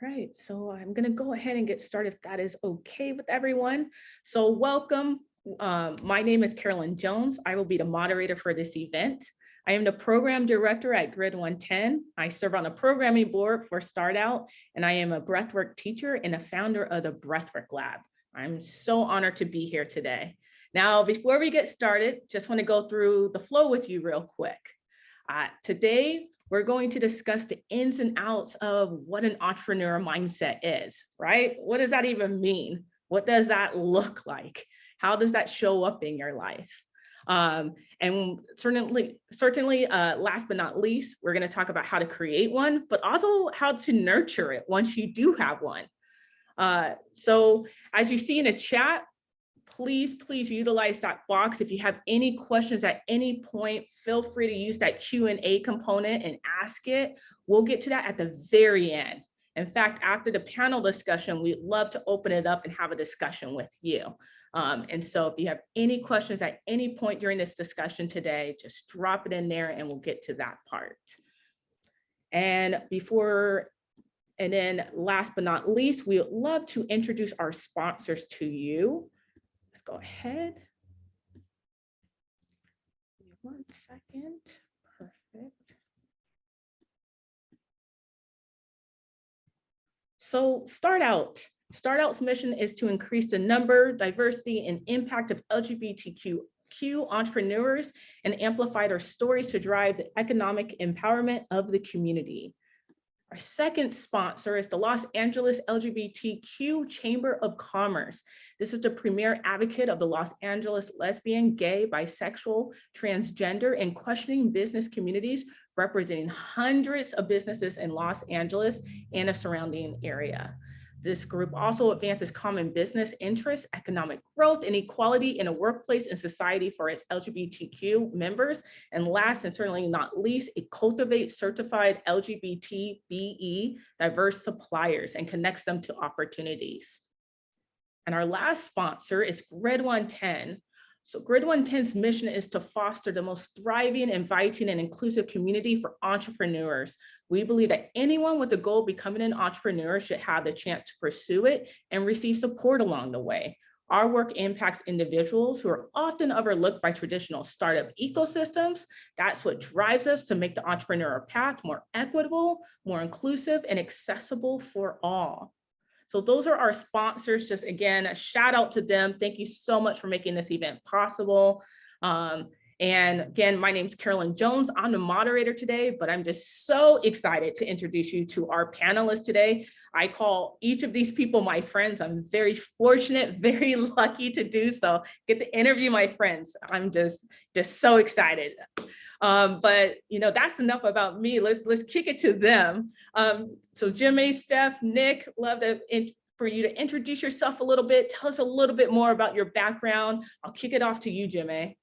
right, so I'm going to go ahead and get started if that is okay with everyone. So welcome. My name is Carolyn Jones. I will be the moderator for this event. I am the program director at Grid110. I serve on a programming board for Startout, and I am a breathwork teacher and a founder of the Breathwork Lab. I'm so honored to be here today. Now, before we get started, just want to go through the flow with you real quick. Today, we're going to discuss the ins and outs of what an entrepreneur mindset is, right? What does that even mean? What does that look like? How does that show up in your life? And certainly, last but not least, we're going to talk about how to create one, but also how to nurture it once you do have one. So as you see in the chat, please utilize that box. If you have any questions at any point, feel free to use that Q&A component and ask it. We'll get to that at the very end. In fact, after the panel discussion, we'd love to open it up and have a discussion with you. And so if you have any questions at any point during this discussion today, just drop it in there and we'll get to that part. And then last but not least, we would love to introduce our sponsors to you. Let's go ahead. 1 second. Perfect. So Startout's mission is to increase the number, diversity, and impact of LGBTQ entrepreneurs and amplify their stories to drive the economic empowerment of the community. Our second sponsor is the Los Angeles LGBTQ Chamber of Commerce. This is the premier advocate of the Los Angeles lesbian, gay, bisexual, transgender, and questioning business communities, representing hundreds of businesses in Los Angeles and a surrounding area. This group also advances common business interests, economic growth, and equality in a workplace and society for its LGBTQ members. And last and certainly not least, it cultivates certified LGBT diverse suppliers and connects them to opportunities. And our last sponsor is Grid110. So Grid110's mission is to foster the most thriving, inviting, and inclusive community for entrepreneurs. We believe that anyone with the goal of becoming an entrepreneur should have the chance to pursue it and receive support along the way. Our work impacts individuals who are often overlooked by traditional startup ecosystems. That's what drives us to make the entrepreneurial path more equitable, more inclusive, and accessible for all. So those are our sponsors. Just again, a shout out to them. Thank you so much for making this event possible. And again, my name is Carolyn Jones. I'm the moderator today, but I'm just so excited to introduce you to our panelists today. I call each of these people my friends. I'm very fortunate, very lucky to do so, get to interview my friends. I'm just so excited. But that's enough about me. Let's kick it to them. So Jimmy, Steph, Nick, love for you to introduce yourself a little bit. Tell us a little bit more about your background. I'll kick it off to you, Jimmy.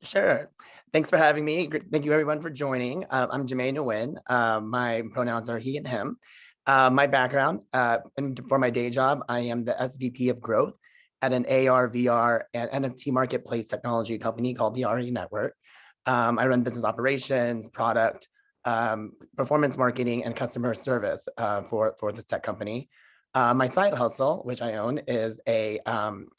Sure. Thanks for having me. Thank you everyone for joining. I'm Jermaine Nguyen. My pronouns are he and him. My background, and for my day job, I am the SVP of growth at an AR, VR, and NFT marketplace technology company called the RE Network. I run business operations, product, performance marketing, and customer service for this tech company. My side hustle, which I own, is a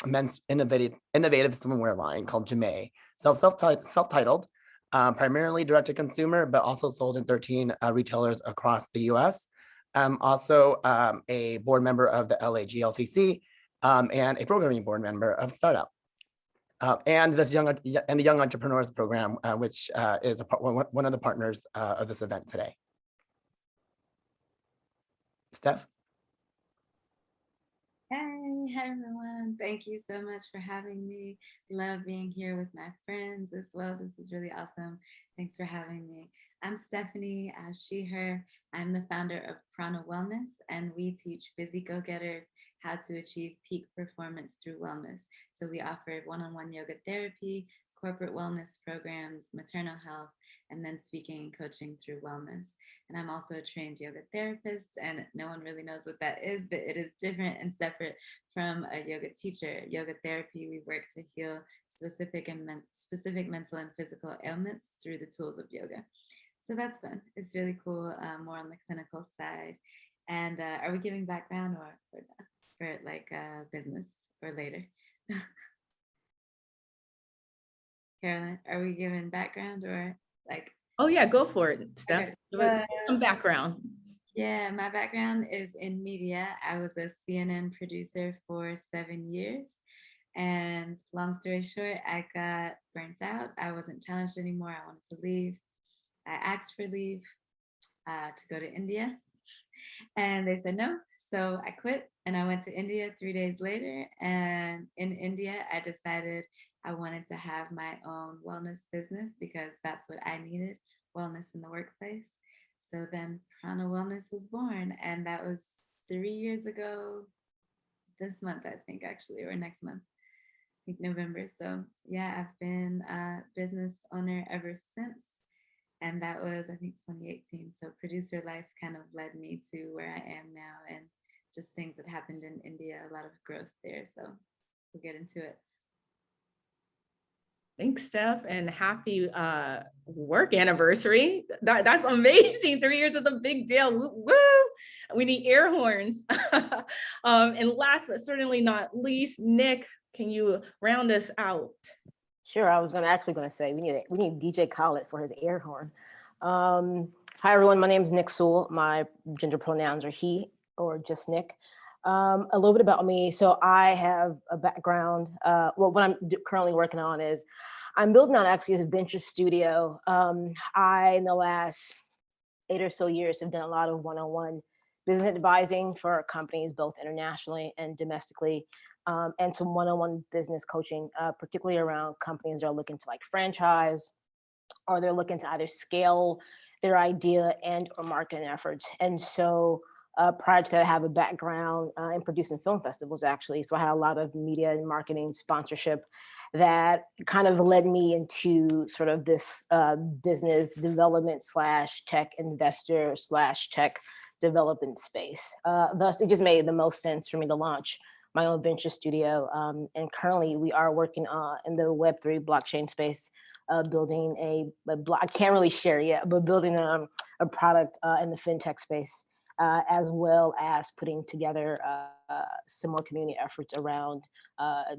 men's innovative swimwear line called Jame, self-titled, primarily direct to consumer, but also sold in 13 retailers across the US. I'm also a board member of the LAGLCC and a programming board member of Startup. And the Young Entrepreneurs Program, which is one of the partners of this event today. Steph? Hi everyone. Thank you so much for having me. Love being here with my friends as well. This is really awesome. Thanks for having me. I'm Stephanie, she, her. I'm the founder of Prana Wellness, and we teach busy go-getters how to achieve peak performance through wellness. So we offer one-on-one yoga therapy, corporate wellness programs, maternal health, and then speaking and coaching through wellness. And I'm also a trained yoga therapist, and no one really knows what that is, but it is different and separate from a yoga teacher. Yoga therapy, we work to heal specific mental and physical ailments through the tools of yoga. So that's fun. It's really cool, more on the clinical side. And are we giving background or for like business or later? Carolyn, are we giving background or like? Oh yeah, go for it, Steph. Okay. Give us some background. Yeah, my background is in media. I was a CNN producer for 7 years. And long story short, I got burnt out. I wasn't challenged anymore. I wanted to leave. I asked for leave to go to India, and they said no. So I quit and I went to India 3 days later. And in India, I decided I wanted to have my own wellness business because that's what I needed, wellness in the workplace. So then Prana Wellness was born, and that was 3 years ago this month, I think, actually, or next month, I think November. So yeah, I've been a business owner ever since. And that was, I think, 2018. So producer life kind of led me to where I am now, and just things that happened in India, a lot of growth there. So we'll get into it. Thanks, Steph, and happy work anniversary. That's amazing. 3 years is a big deal. Woo, woo. We need air horns. And last but certainly not least, Nick, can you round us out? Sure, I was actually going to say we need DJ Khaled for his air horn. Hi everyone, my name is Nick Sewell. My gender pronouns are he or just Nick. A little bit about me. So I have a background. What I'm currently working on is I'm building out actually a venture studio. I, in the last 8 or so years, have done a lot of one-on-one business advising for companies, both internationally and domestically, and some one-on-one business coaching, particularly around companies that are looking to like franchise, or they're looking to either scale their idea and or marketing efforts. And so prior to that, I have a background in producing film festivals, actually. So I had a lot of media and marketing sponsorship that kind of led me into sort of this business development / tech investor / tech development space. Thus, it just made the most sense for me to launch my own venture studio. And currently we are working in the Web3 blockchain space, building a I can't really share yet, but building a product in the fintech space, as well as putting together some more community efforts around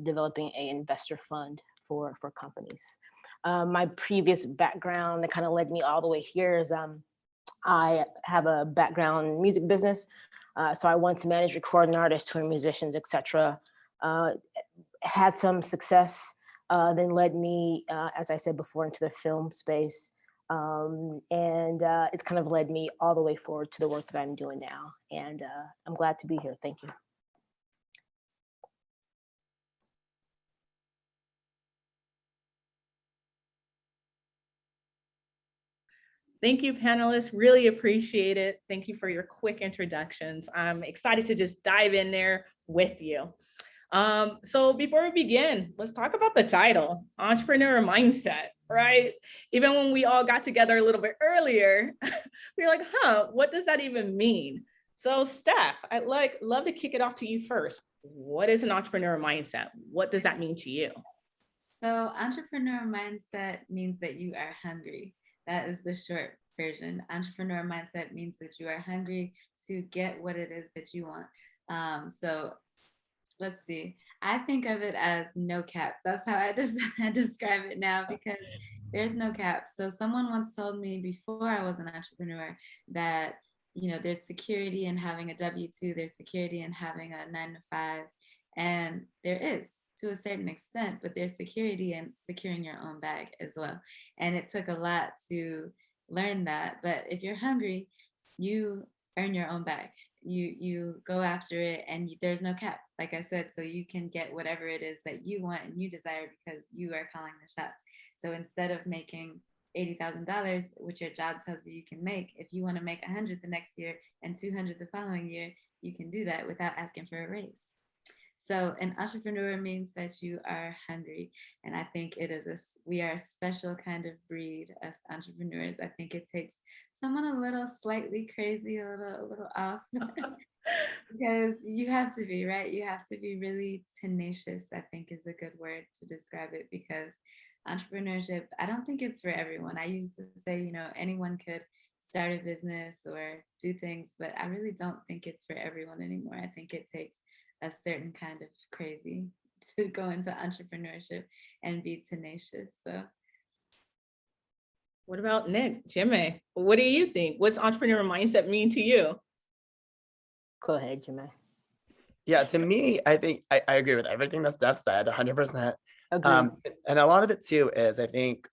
developing an investor fund for companies. My previous background that kind of led me all the way here is I have a background in music business. So I wanted to manage recording artists, touring musicians, etc. Had some success, then led me, as I said before, into the film space. And it's kind of led me all the way forward to the work that I'm doing now. And I'm glad to be here. Thank you. Thank you, panelists. Really appreciate it. Thank you for your quick introductions. I'm excited to just dive in there with you. So before we begin, let's talk about the title, Entrepreneur Mindset, right? Even when we all got together a little bit earlier, we were like, what does that even mean? So Steph, I'd love to kick it off to you first. What is an entrepreneur mindset? What does that mean to you? So entrepreneur mindset means that you are hungry. That is the short version. Entrepreneur mindset means that you are hungry to get what it is that you want. So let's see. I think of it as no cap. That's how I describe it now, because there's no cap. So someone once told me before I was an entrepreneur that, you know, there's security in having a W-2, there's security in having a 9 to 5, and there is, to a certain extent, but there's security in securing your own bag as well. And it took a lot to learn that. But if you're hungry, you earn your own bag. You go after it, and there's no cap, like I said, so you can get whatever it is that you want and you desire because you are calling the shots. So instead of making $80,000, which your job tells you can make, if you want to make 100 the next year and 200 the following year, you can do that without asking for a raise. So an entrepreneur means that you are hungry. And I think we are a special kind of breed as entrepreneurs. I think it takes someone a little slightly crazy, a little off, because you have to be, right? You have to be really tenacious, I think is a good word to describe it, because entrepreneurship, I don't think it's for everyone. I used to say, you know, anyone could start a business or do things, but I really don't think it's for everyone anymore. I think it takes a certain kind of crazy to go into entrepreneurship and be tenacious. So What about Nick, Jimmy? What do you think? What's entrepreneurial mindset mean to you? Go ahead, Jimmy. Yeah, to me, I think I agree with everything that Steph said, 100%. Agreed. And a lot of it too is, I think,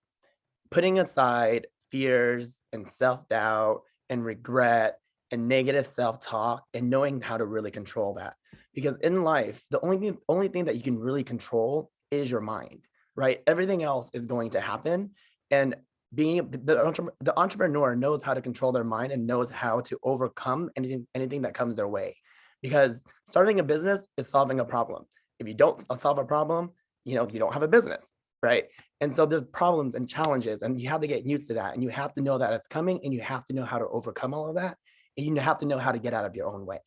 putting aside fears and self-doubt and regret and negative self-talk and knowing how to really control that. Because in life, the only thing that you can really control is your mind, right? Everything else is going to happen. And being the entrepreneur knows how to control their mind and knows how to overcome anything that comes their way. Because starting a business is solving a problem. If you don't solve a problem, you don't have a business, right? And so there's problems and challenges, and you have to get used to that, and you have to know that it's coming, and you have to know how to overcome all of that, and you have to know how to get out of your own way.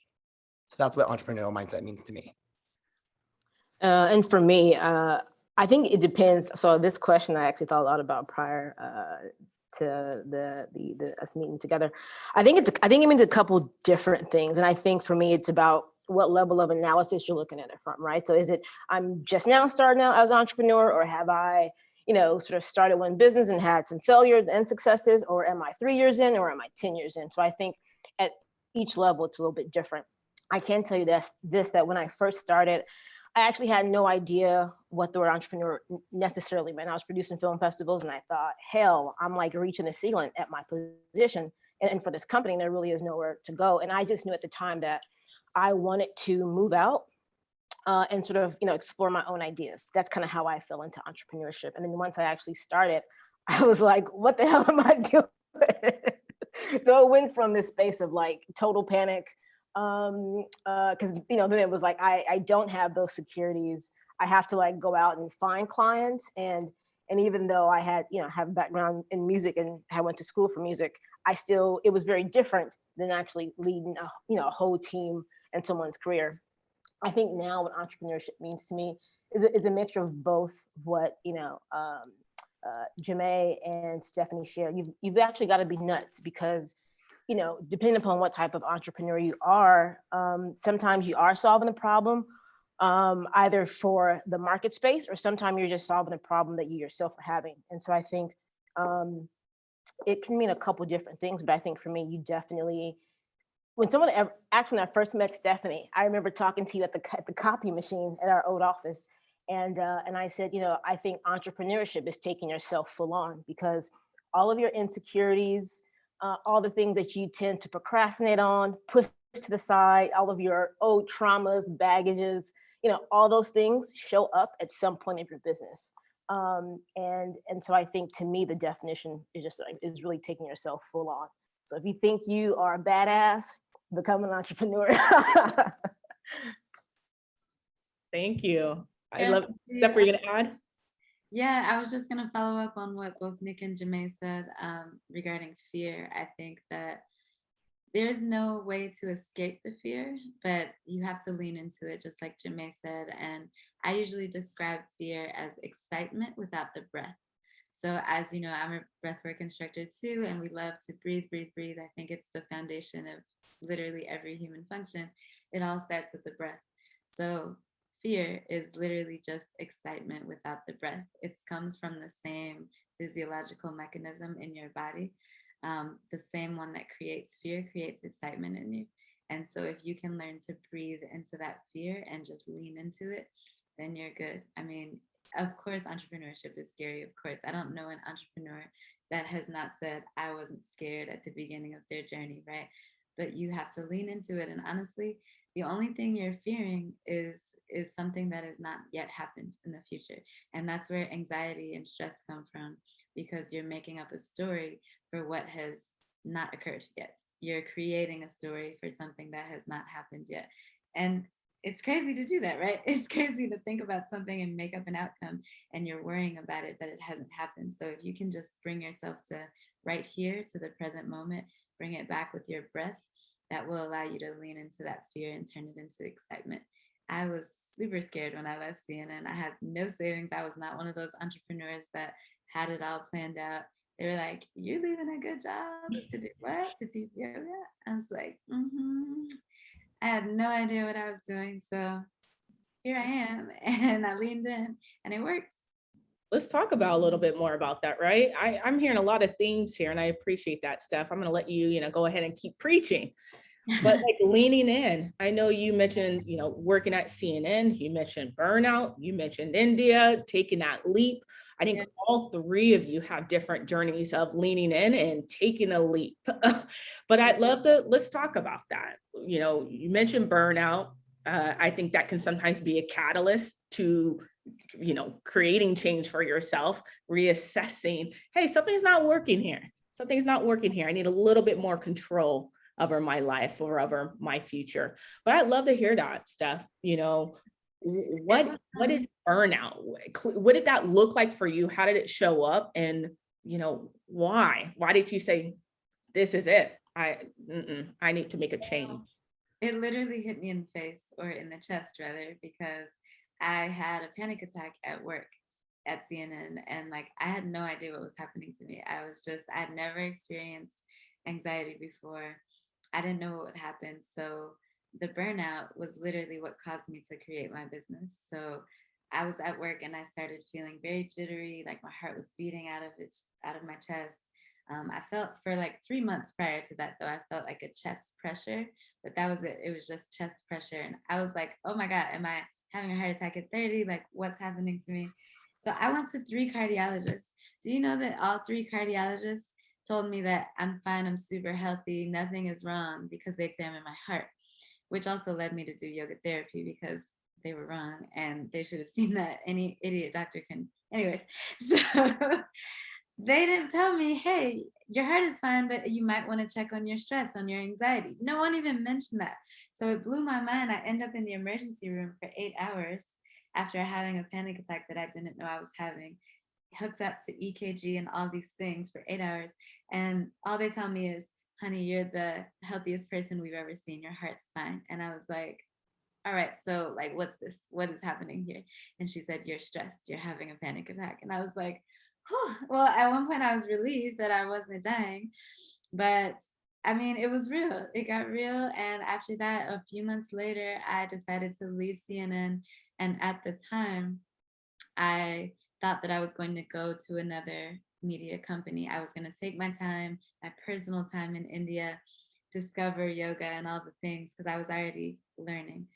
So that's what entrepreneurial mindset means to me. And for me, I think it depends. So this question I actually thought a lot about prior to the us meeting together. I think it means a couple different things, and I think for me it's about what level of analysis you're looking at it from, right? So is it I'm just now starting out as an entrepreneur, or have I sort of started one business and had some failures and successes, or am I 3 years in, or am I 10 years in? So I think at each level it's a little bit different. I can tell you that when I first started, I actually had no idea what the word entrepreneur necessarily meant. I was producing film festivals and I thought, hell, I'm like reaching the ceiling at my position. And for this company, there really is nowhere to go. And I just knew at the time that I wanted to move out and sort of, explore my own ideas. That's kind of how I fell into entrepreneurship. And then once I actually started, I was like, what the hell am I doing? So it went from this space of like total panic, because then it was like I don't have those securities. I have to like go out and find clients, and even though I had have a background in music and I went to school for music, it was very different than actually leading a whole team and someone's career. I think now what entrepreneurship means to me is a mixture of both what Jamae and Stephanie shared. You've actually got to be nuts because depending upon what type of entrepreneur you are, sometimes you are solving a problem either for the market space, or sometimes you're just solving a problem that you yourself are having. And so I think it can mean a couple different things, but I think for me, you definitely, when when I first met Stephanie, I remember talking to you at the copy machine at our old office. And I said, I think entrepreneurship is taking yourself full on, because all of your insecurities, all the things that you tend to procrastinate on, push to the side, all of your old traumas, baggages, all those things show up at some point of your business. And so I think to me, the definition is really taking yourself full on. So if you think you are a badass, become an entrepreneur. Thank you. I Yeah, love Steph, were you gonna add? Yeah, I was just going to follow up on what both Nick and Jamae said regarding fear. I think that there's no way to escape the fear, but you have to lean into it, just like Jamae said. And I usually describe fear as excitement without the breath. So as you know, I'm a breathwork instructor too, and we love to breathe, breathe, breathe. I think it's the foundation of literally every human function. It all starts with the breath. So fear is literally just excitement without the breath. It comes from the same physiological mechanism in your body. The same one that creates fear creates excitement in you. And so if you can learn to breathe into that fear and just lean into it, then you're good. I mean, of course, entrepreneurship is scary. Of course, I don't know an entrepreneur that has not said, I wasn't scared at the beginning of their journey, right? But you have to lean into it. And honestly, the only thing you're fearing is something that has not yet happened in the future. And that's where anxiety and stress come from, because you're making up a story for what has not occurred yet. You're creating a story for something that has not happened yet. And it's crazy to do that, right? It's crazy to think about something and make up an outcome and you're worrying about it, but it hasn't happened. So if you can just bring yourself to right here, to the present moment, bring it back with your breath, that will allow you to lean into that fear and turn it into excitement. I was super scared when I left CNN. I had no savings. I was not one of those entrepreneurs that had it all planned out. They were like, "You're leaving a good job to do what? To teach yoga?" I was like, I had no idea what I was doing. So here I am. And I leaned in and it worked. Let's talk about a little bit more about that, right? I'm hearing a lot of themes here and I appreciate that, Steph. I'm going to let you, go ahead and keep preaching. But like leaning in, I know you mentioned, working at CNN, you mentioned burnout, you mentioned India, taking that leap. I think all three of you have different journeys of leaning in and taking a leap. But I'd love let's talk about that. You mentioned burnout. I think that can sometimes be a catalyst to, creating change for yourself, reassessing, hey, something's not working here. Something's not working here. I need a little bit more control over my life or over my future. But I'd love to hear that, Steph. What is burnout? What did that look like for you? How did it show up? And why? Why did you say, this is it? I need to make a change. It literally hit me in the face, or in the chest rather, because I had a panic attack at work at CNN, and like I had no idea what was happening to me. I had never experienced anxiety before. I didn't know what would happen. So the burnout was literally what caused me to create my business. So I was at work and I started feeling very jittery, like my heart was beating out of my chest. I felt for like 3 months prior to that, though, I felt like a chest pressure, but that was it. It was just chest pressure. And I was like, oh my God, am I having a heart attack at 30? Like, what's happening to me? So I went to 3 cardiologists. Do you know that all 3 cardiologists told me that I'm fine, I'm super healthy, nothing is wrong, because they examined my heart, which also led me to do yoga therapy because they were wrong and they should have seen that. Any idiot doctor can. Anyways, so they didn't tell me, hey, your heart is fine, but you might want to check on your stress, on your anxiety. No one even mentioned that. So it blew my mind. I ended up in the emergency room for 8 hours after having a panic attack that I didn't know I was having, hooked up to EKG and all these things for 8 hours. And all they tell me is, honey, you're the healthiest person we've ever seen. Your heart's fine. And I was like, all right, so like, what's this? What is happening here? And she said, you're stressed. You're having a panic attack. And I was like, whew. Well, at one point I was relieved that I wasn't dying, but I mean, it was real. It got real. And after that, a few months later, I decided to leave CNN. And at the time, I thought that I was going to go to another media company. I was going to take my time, my personal time in India, discover yoga and all the things, because I was already learning.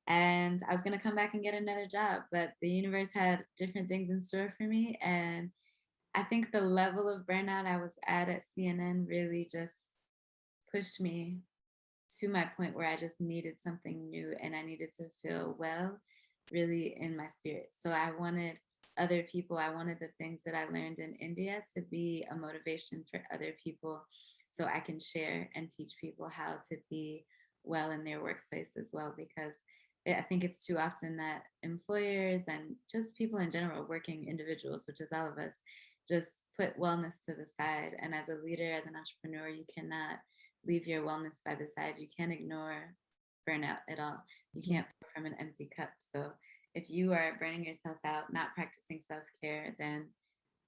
And I was going to come back and get another job, but the universe had different things in store for me. And I think the level of burnout I was at CNN really just pushed me to my point where I just needed something new and I needed to feel well, really in my spirit. So I wanted other people, I wanted the things that I learned in India to be a motivation for other people, so I can share and teach people how to be well in their workplace as well. Because I think it's too often that employers and just people in general, working individuals, which is all of us, just put wellness to the side. And as a leader, as an entrepreneur, you cannot leave your wellness by the side. You can't ignore burnout at all. You can't pour from an empty cup. So if you are burning yourself out, not practicing self-care, then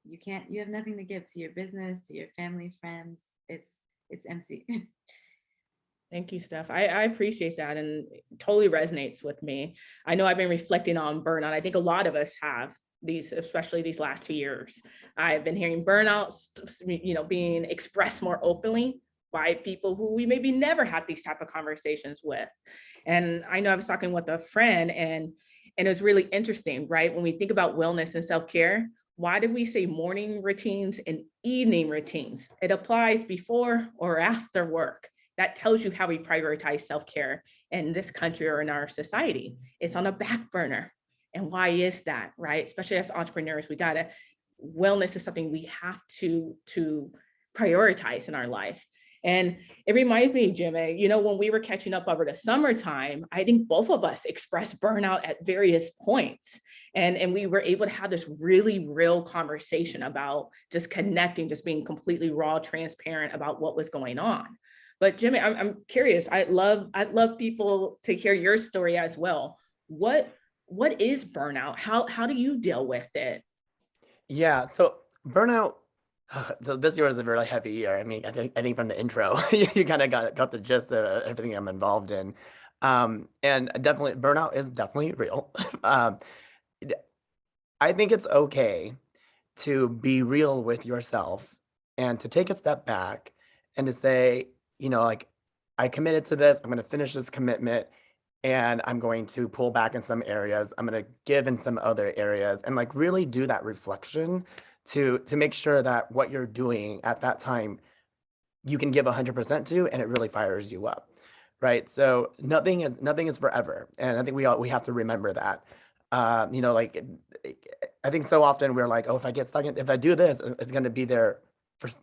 you have nothing to give to your business, to your family, friends. It's empty. Thank you, Steph. I appreciate that and totally resonates with me. I know I've been reflecting on burnout. I think a lot of us have especially these last 2 years. I've been hearing burnouts, being expressed more openly by people who we maybe never had these type of conversations with. And I know I was talking with a friend and it was really interesting, right? When we think about wellness and self-care, why did we say morning routines and evening routines? It applies before or after work. That tells you how we prioritize self-care in this country or in our society. It's on a back burner. And why is that, right? Especially as entrepreneurs, wellness is something we have to prioritize in our life. And it reminds me, Jimmy, when we were catching up over the summertime, I think both of us expressed burnout at various points. And we were able to have this really real conversation about just connecting, just being completely raw, transparent about what was going on. But Jimmy, I'm curious. I'd love people to hear your story as well. What is burnout? How do you deal with it? Yeah, so burnout This year was a really heavy year. I mean, I think from the intro, you kind of got the gist of everything I'm involved in. And definitely burnout is definitely real. Um, I think it's okay to be real with yourself and to take a step back and to say, like, I committed to this, I'm going to finish this commitment and I'm going to pull back in some areas. I'm going to give in some other areas and like really do that reflection to make sure that what you're doing at that time you can give 100% to and it really fires you up. Right? So nothing is forever. And I think we have to remember that. Like I think so often we're like, oh, if I get stuck if I do this, it's going to be there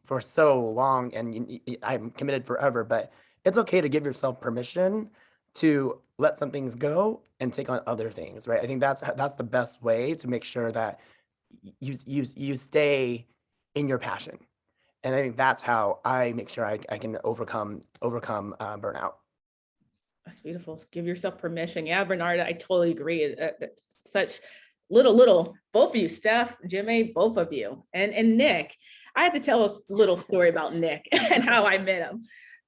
for so long and I'm committed forever, but it's okay to give yourself permission to let some things go and take on other things, right? I think that's the best way to make sure that you stay in your passion. And I think that's how I make sure I can overcome burnout. That's beautiful. Give yourself permission. Yeah, Bernarda, I totally agree. That's such little, both of you, Steph, Jimmy, both of you. And Nick, I had to tell a little story about Nick and how I met him.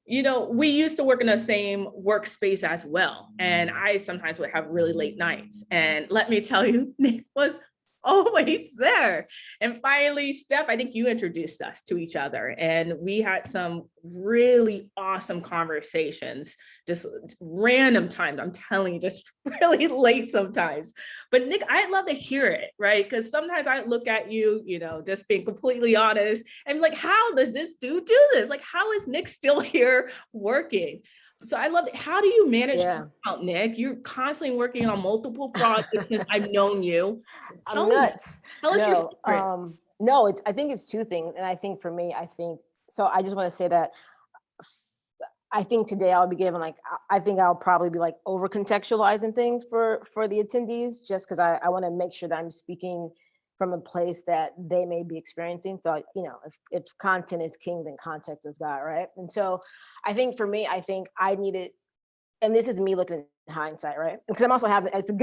We used to work in the same workspace as well. And I sometimes would have really late nights. And let me tell you, Nick was always there. And finally, Steph, I think you introduced us to each other and we had some really awesome conversations, just random times. I'm telling you, just really late sometimes. But Nick, I'd love to hear it, right? Because sometimes I look at you, just being completely honest, and like, how does this dude do this? Like, how is Nick still here working? So I love it. How do you manage burnout, Nick? You're constantly working on multiple projects since I've known you. I'm nuts. Tell us your secret. No, I think it's two things. And I think for me, so I just want to say that I think today I'll be giving I think I'll probably be like over contextualizing things for the attendees, just because I want to make sure that I'm speaking from a place that they may be experiencing. So, if content is king, then context is God, right? And so I think for me, I think I needed, and this is me looking in hindsight, right? Because I'm also having, it's a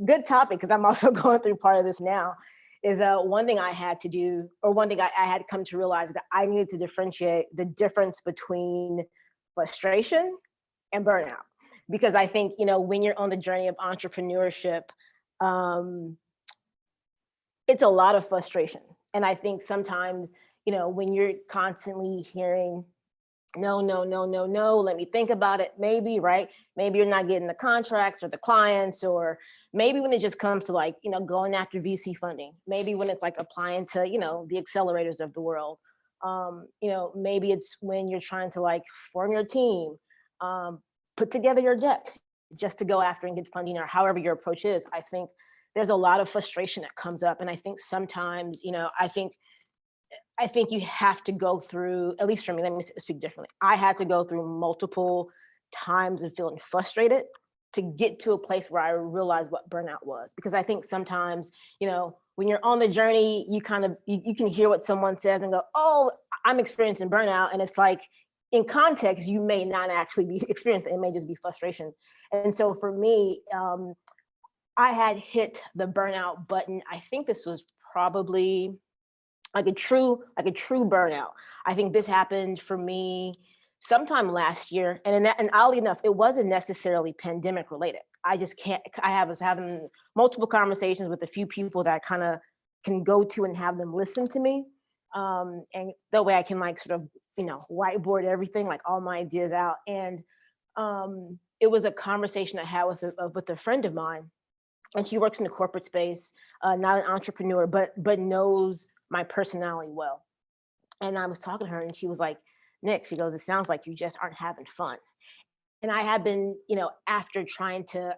good topic because I'm also going through part of this now, is one thing I had to do, or one thing I had come to realize, that I needed to differentiate the difference between frustration and burnout. Because I think, when you're on the journey of entrepreneurship, it's a lot of frustration. And I think sometimes, when you're constantly hearing, no, let me think about it, maybe, right? Maybe you're not getting the contracts or the clients, or maybe when it just comes to going after VC funding, maybe when it's like applying to, the accelerators of the world. Maybe it's when you're trying to form your team, put together your deck just to go after and get funding, or however your approach is. I think there's a lot of frustration that comes up. And I think sometimes, I think you have to go through, at least for me, let me speak differently. I had to go through multiple times of feeling frustrated to get to a place where I realized what burnout was. Because I think sometimes, when you're on the journey, you kind of, you can hear what someone says and go, oh, I'm experiencing burnout. And it's like, in context, you may not actually be experiencing it. It may just be frustration. And so for me, I had hit the burnout button. I think this was probably like a true burnout. I think this happened for me sometime last year. And oddly enough, it wasn't necessarily pandemic related. I was having multiple conversations with a few people that kind of can go to and have them listen to me. And that way I can sort of, whiteboard everything, all my ideas out. And it was a conversation I had with a friend of mine. And she works in the corporate space, not an entrepreneur, but knows my personality well. And I was talking to her and she was like, Nick, she goes, it sounds like you just aren't having fun. And I had been, after trying to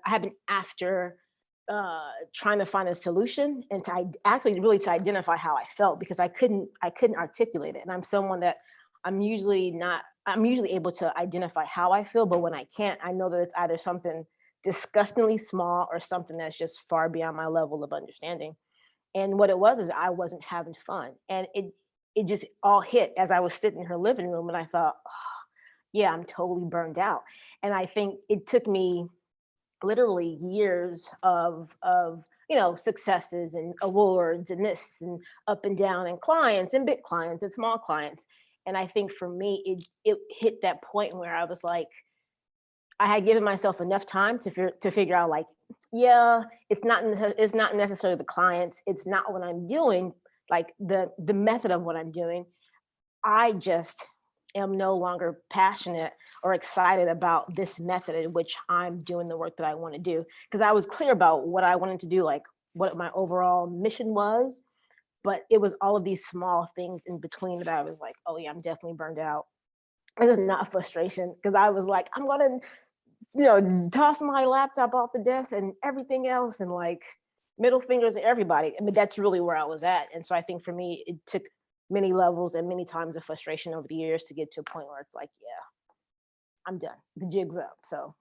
find a solution and to really to identify how I felt, because I couldn't articulate it. And I'm someone that I'm usually able to identify how I feel, but when I can't, I know that it's either something disgustingly small or something that's just far beyond my level of understanding. And what it was is I wasn't having fun. And it just all hit as I was sitting in her living room, and I thought, oh, yeah, I'm totally burned out. And I think it took me literally years of successes and awards and this and up and down and clients and big clients and small clients. And I think for me, it hit that point where I was like, I had given myself enough time to figure out like, yeah, it's not necessarily the clients. It's not what I'm doing, like the method of what I'm doing. I just am no longer passionate or excited about this method in which I'm doing the work that I want to do. Because I was clear about what I wanted to do, like what my overall mission was. But it was all of these small things in between that I was like, oh yeah, I'm definitely burned out. It was not frustration because I was like, I'm gonna, toss my laptop off the desk and everything else and like middle fingers to everybody. I mean, that's really where I was at. And so I think for me, it took many levels and many times of frustration over the years to get to a point where it's like, yeah, I'm done. The jig's up. So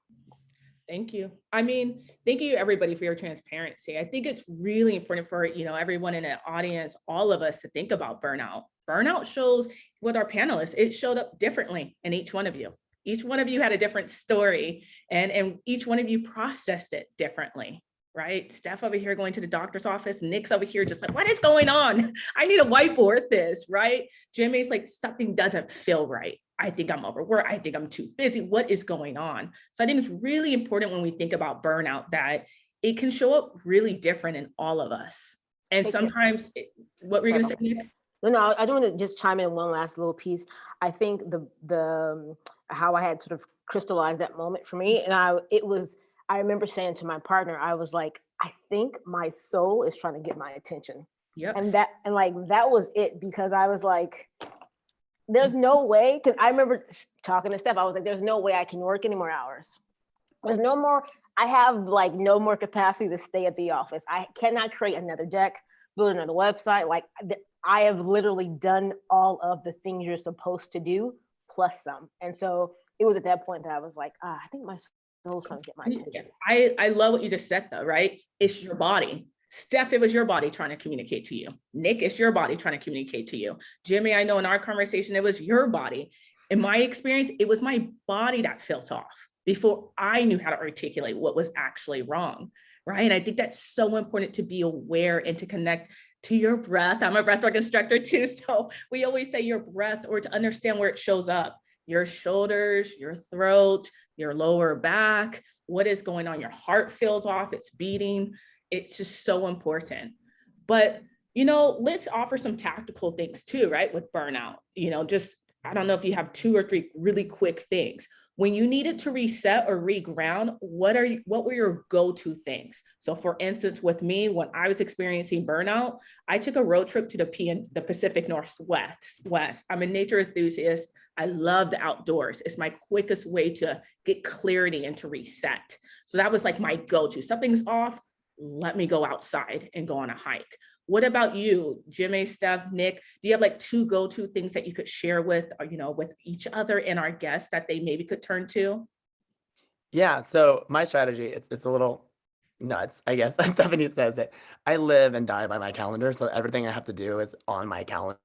Thank you. I mean, thank you everybody for your transparency. I think it's really important for, everyone in the audience, all of us to think about burnout. Burnout shows with our panelists, it showed up differently in each one of you. Each one of you had a different story and each one of you processed it differently, right? Steph over here going to the doctor's office, Nick's over here just like, what is going on? I need to whiteboard this, right? Jimmy's like, something doesn't feel right. I think I'm overworked. I think I'm too busy. What is going on? So I think it's really important when we think about burnout that it can show up really different in all of us. And sometimes, what were you going to say, Nick? No, I do want to just chime in one last little piece. I think the how I had sort of crystallized that moment for me, and I remember saying to my partner, I was like, I think my soul is trying to get my attention. Yep. And that was it, because I was like, there's no way, because I remember talking to Steph, I was like, there's no way I can work any more hours. There's no more, I have like no more capacity to stay at the office. I cannot create another deck, build another website. Like I have literally done all of the things you're supposed to do, plus some. And so it was at that point that I was like, I think my soul's trying to get my attention. I love what you just said though, right? It's your body. Steph, it was your body trying to communicate to you. Nick, it's your body trying to communicate to you. Jimmy, I know in our conversation, it was your body. In my experience, it was my body that felt off before I knew how to articulate what was actually wrong, right? And I think that's so important to be aware and to connect to your breath. I'm a breathwork instructor too, so we always say your breath, or to understand where it shows up. Your shoulders, your throat, your lower back, what is going on? Your heart feels off, it's beating. It's just so important. But, let's offer some tactical things too, right? With burnout, I don't know if you have 2 or 3 really quick things. When you needed to reset or reground, what were your go-to things? So for instance, with me, when I was experiencing burnout, I took a road trip to the Pacific Northwest. I'm a nature enthusiast. I love the outdoors. It's my quickest way to get clarity and to reset. So that was like my go-to. Something's off, let me go outside and go on a hike. What about you, Jimmy, Steph, Nick? Do you have like 2 go-to things that you could share with, with each other and our guests that they maybe could turn to? Yeah, so my strategy, it's a little nuts, I guess. Stephanie says it. I live and die by my calendar, so everything I have to do is on my calendar.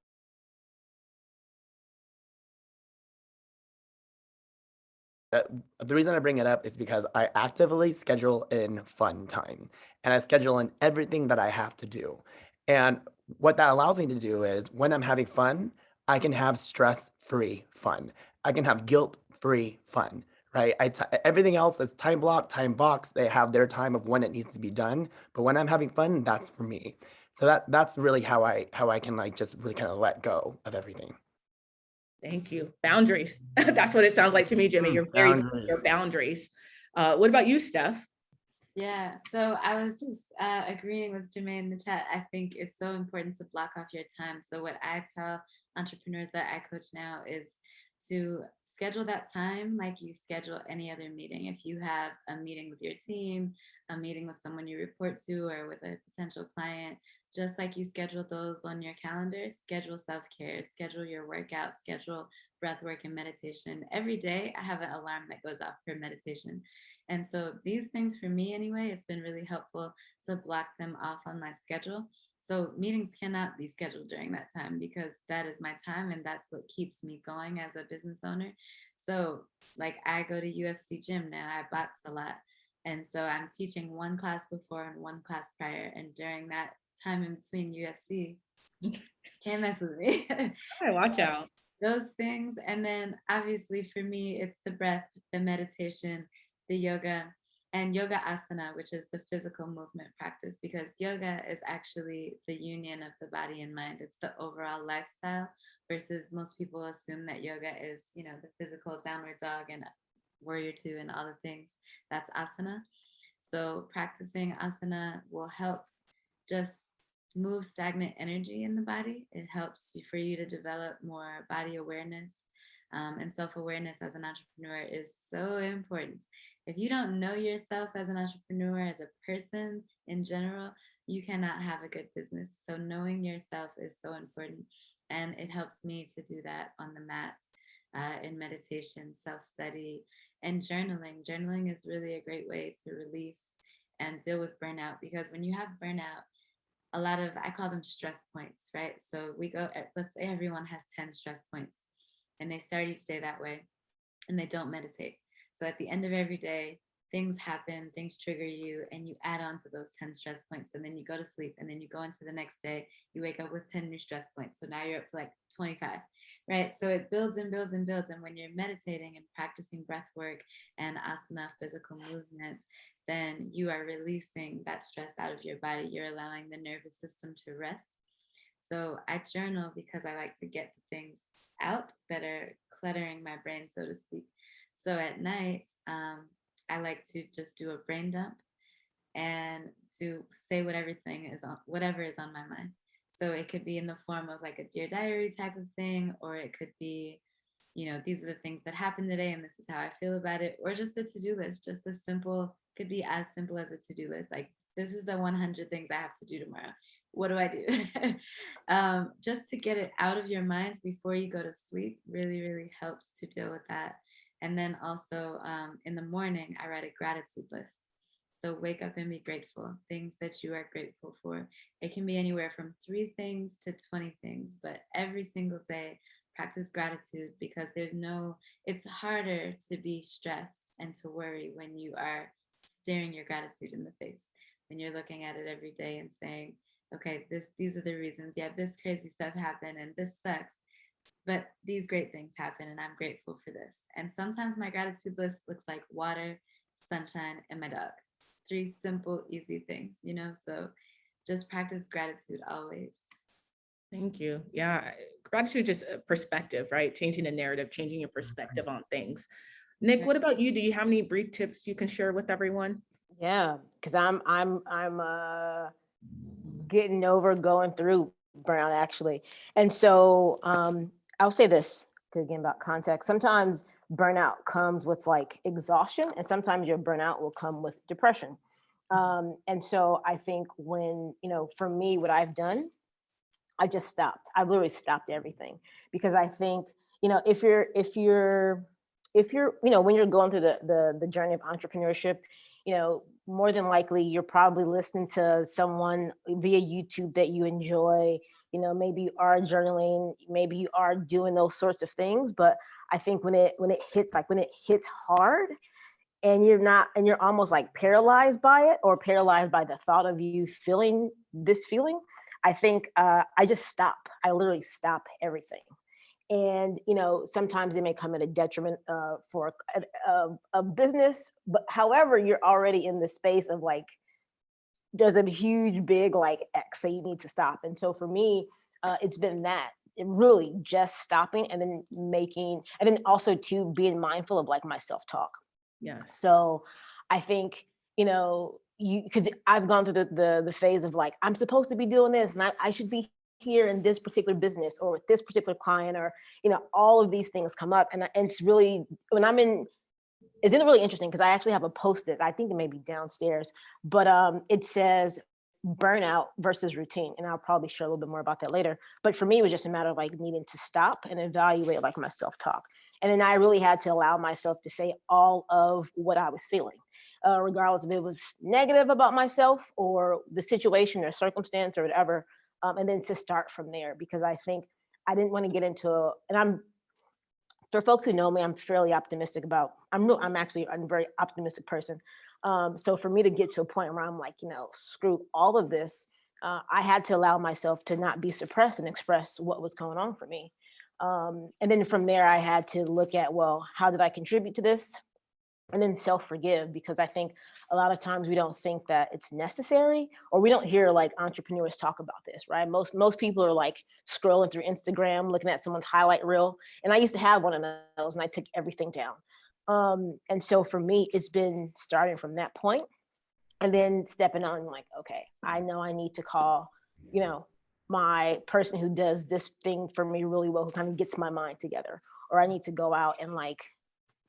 The reason I bring it up is because I actively schedule in fun time, and I schedule in everything that I have to do. And what that allows me to do is when I'm having fun, I can have stress-free fun. I can have guilt-free fun, right? Everything else is time block, time box. They have their time of when it needs to be done. But when I'm having fun, that's for me. So that's really how I can like just really kind of let go of everything. Thank you. Boundaries. That's what it sounds like to me, Jimmy. You're very your boundaries. What about you, Steph? Yeah, so I was just agreeing with Jermaine in the chat. I think it's so important to block off your time. So what I tell entrepreneurs that I coach now is to schedule that time like you schedule any other meeting. If you have a meeting with your team, a meeting with someone you report to, or with a potential client, just like you schedule those on your calendar, schedule self-care, schedule your workout, schedule breath work and meditation. Every day I have an alarm that goes off for meditation. And so these things, for me anyway, it's been really helpful to block them off on my schedule. So meetings cannot be scheduled during that time, because that is my time and that's what keeps me going as a business owner. So like I go to UFC gym now, I box a lot. And so I'm teaching one class before and one class prior. And during that time in between UFC, can't mess with me. All right, watch out. Those things. And then obviously for me, it's the breath, the meditation, the yoga, and yoga asana, which is the physical movement practice, because yoga is actually the union of the body and mind. It's the overall lifestyle, versus most people assume that yoga is, you know, the physical downward dog and warrior two and all the things. That's asana. So practicing asana will help just move stagnant energy in the body. It helps for you to develop more body awareness, and self-awareness as an entrepreneur is so important. If you don't know yourself as an entrepreneur, as a person in general, you cannot have a good business. So knowing yourself is so important. And it helps me to do that on the mat, in meditation, self-study, and journaling. Journaling is really a great way to release and deal with burnout, because when you have burnout, a lot of, I call them stress points, right? So we go, let's say everyone has 10 stress points and they start each day that way and they don't meditate. So at the end of every day, things happen, things trigger you, and you add on to those 10 stress points, and then you go to sleep, and then you go into the next day, you wake up with 10 new stress points. So now you're up to like 25, right? So it builds and builds and builds. And when you're meditating and practicing breath work and asana, physical movement, then you are releasing that stress out of your body. You're allowing the nervous system to rest. So I journal because I like to get the things out that are cluttering my brain, so to speak. So at night, I like to just do a brain dump and to say whatever is on my mind. So it could be in the form of like a Dear Diary type of thing, or it could be, you know, these are the things that happened today and this is how I feel about it, or just a to-do list, just a simple, could be as simple as a to-do list. Like, this is the 100 things I have to do tomorrow. What do I do? Just to get it out of your minds before you go to sleep really, really helps to deal with that. And then also in the morning, I write a gratitude list. So wake up and be grateful, things that you are grateful for. It can be anywhere from 3 things to 20 things, but every single day, practice gratitude, because it's harder to be stressed and to worry when you are staring your gratitude in the face, when you're looking at it every day and saying, okay, these are the reasons. Yeah, this crazy stuff happened and this sucks, but these great things happen and I'm grateful for this. And sometimes my gratitude list looks like water, sunshine, and my dog. 3 simple, easy things, you know? So just practice gratitude always. Thank you. Yeah, gratitude, just a perspective, right? Changing the narrative, changing your perspective on things. Nick, what about you? Do you have any brief tips you can share with everyone? Yeah, because I'm getting over going through burnout actually. And so I'll say this, again, about context. Sometimes burnout comes with like exhaustion, and sometimes your burnout will come with depression. And so I think when, you know, for me, what I've done, I just stopped. I've literally stopped everything, because I think, you know, if you're, you know, when you're going through the journey of entrepreneurship, you know, more than likely you're probably listening to someone via YouTube that you enjoy. You know, maybe you are journaling, maybe you are doing those sorts of things. But I think when it hits hard, and you're almost like paralyzed by it, or paralyzed by the thought of you feeling this feeling, I think I just stop. I literally stop everything. And, you know, sometimes it may come at a detriment for a business, but however, you're already in the space of like, there's a huge, big like X that you need to stop. And so for me, it's been that, it really just stopping, and then also to being mindful of like my self-talk. Yes. So I think, you know, because I've gone through the phase of like, I'm supposed to be doing this, and I should be here in this particular business or with this particular client, or, you know, all of these things come up. And it's really, it's really interesting, because I actually have a Post-it, I think it may be downstairs, but it says burnout versus routine. And I'll probably share a little bit more about that later. But for me, it was just a matter of like needing to stop and evaluate like my self-talk. And then I really had to allow myself to say all of what I was feeling, regardless if it was negative about myself or the situation or circumstance or whatever. And then to start from there, because I think I didn't want to get into, for folks who know me, I'm fairly optimistic I'm a very optimistic person. So for me to get to a point where I'm like, screw all of this, I had to allow myself to not be suppressed and express what was going on for me. And then from there, I had to look at, well, how did I contribute to this? And then self-forgive, because I think a lot of times we don't think that it's necessary, or we don't hear like entrepreneurs talk about this, right? Most people are like scrolling through Instagram, looking at someone's highlight reel. And I used to have one of those and I took everything down. And so for me, it's been starting from that point and then stepping on like, okay, I know I need to call, my person who does this thing for me really well, who kind of gets my mind together, or I need to go out and like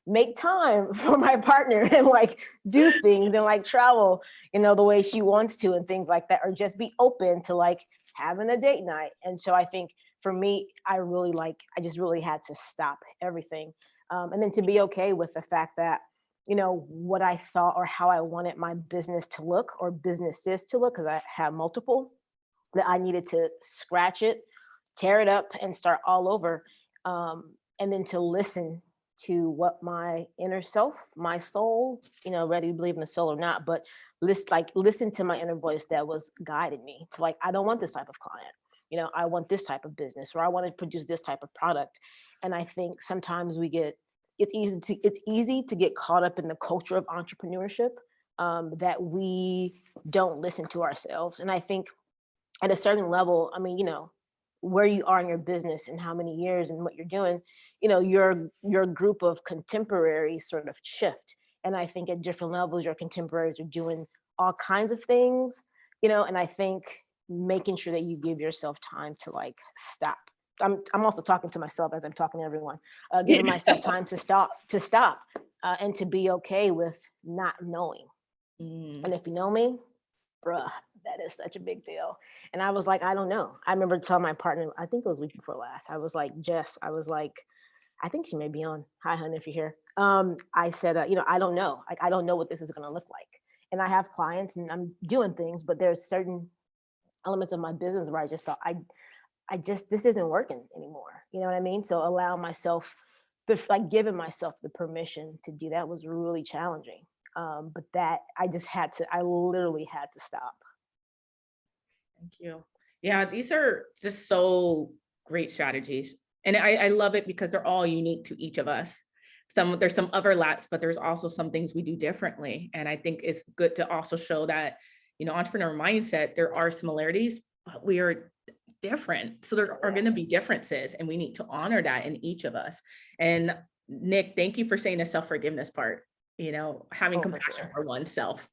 make time for my partner and like do things and like travel, the way she wants to and things like that, or just be open to like having a date night. And so I think for me, I just really had to stop everything. And then to be okay with the fact that, what I thought or how I wanted my business to look or businesses to look, because I have multiple, that I needed to scratch it, tear it up and start all over. And then to listen to what my inner self, my soul, whether you believe in the soul or not, but listen to my inner voice that was guiding me to like, I don't want this type of client. I want this type of business, or I want to produce this type of product. And I think sometimes it's easy to get caught up in the culture of entrepreneurship, that we don't listen to ourselves. And I think at a certain level, where you are in your business and how many years and what you're doing, your group of contemporaries sort of shift. And I think at different levels, your contemporaries are doing all kinds of things, and I think making sure that you give yourself time to like stop. I'm also talking to myself as I'm talking to everyone, giving myself time to stop, and to be okay with not knowing. And if you know me, bruh, that is such a big deal. And I was like, I don't know. I remember telling my partner, I think it was week before last, I was like, Jess, I think she may be on. Hi, honey, if you're here. I said, I don't know. Like, I don't know what this is going to look like. And I have clients and I'm doing things, but there's certain elements of my business where I just thought, this isn't working anymore. You know what I mean? So allow myself, giving myself the permission to do that was really challenging. But that I literally had to stop. Thank you. Yeah, these are just so great strategies. And I love it because they're all unique to each of us. There's some overlaps, but there's also some things we do differently. And I think it's good to also show that, entrepreneur mindset, there are similarities, but we are different. So there are going to be differences, and we need to honor that in each of us. And Nick, thank you for saying the self-forgiveness part. Having compassion for oneself.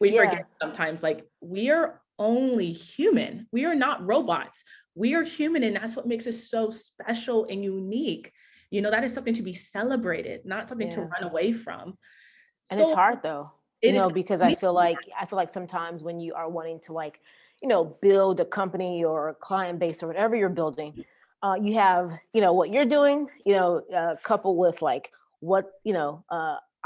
We forget sometimes, like, we are only human. We are not robots. We are human, and that's what makes us so special and unique. That is something to be celebrated, not something to run away from. And it's hard though, because I feel like sometimes when you are wanting to like, build a company or a client base or whatever you're building, you have, what you're doing, coupled with like what,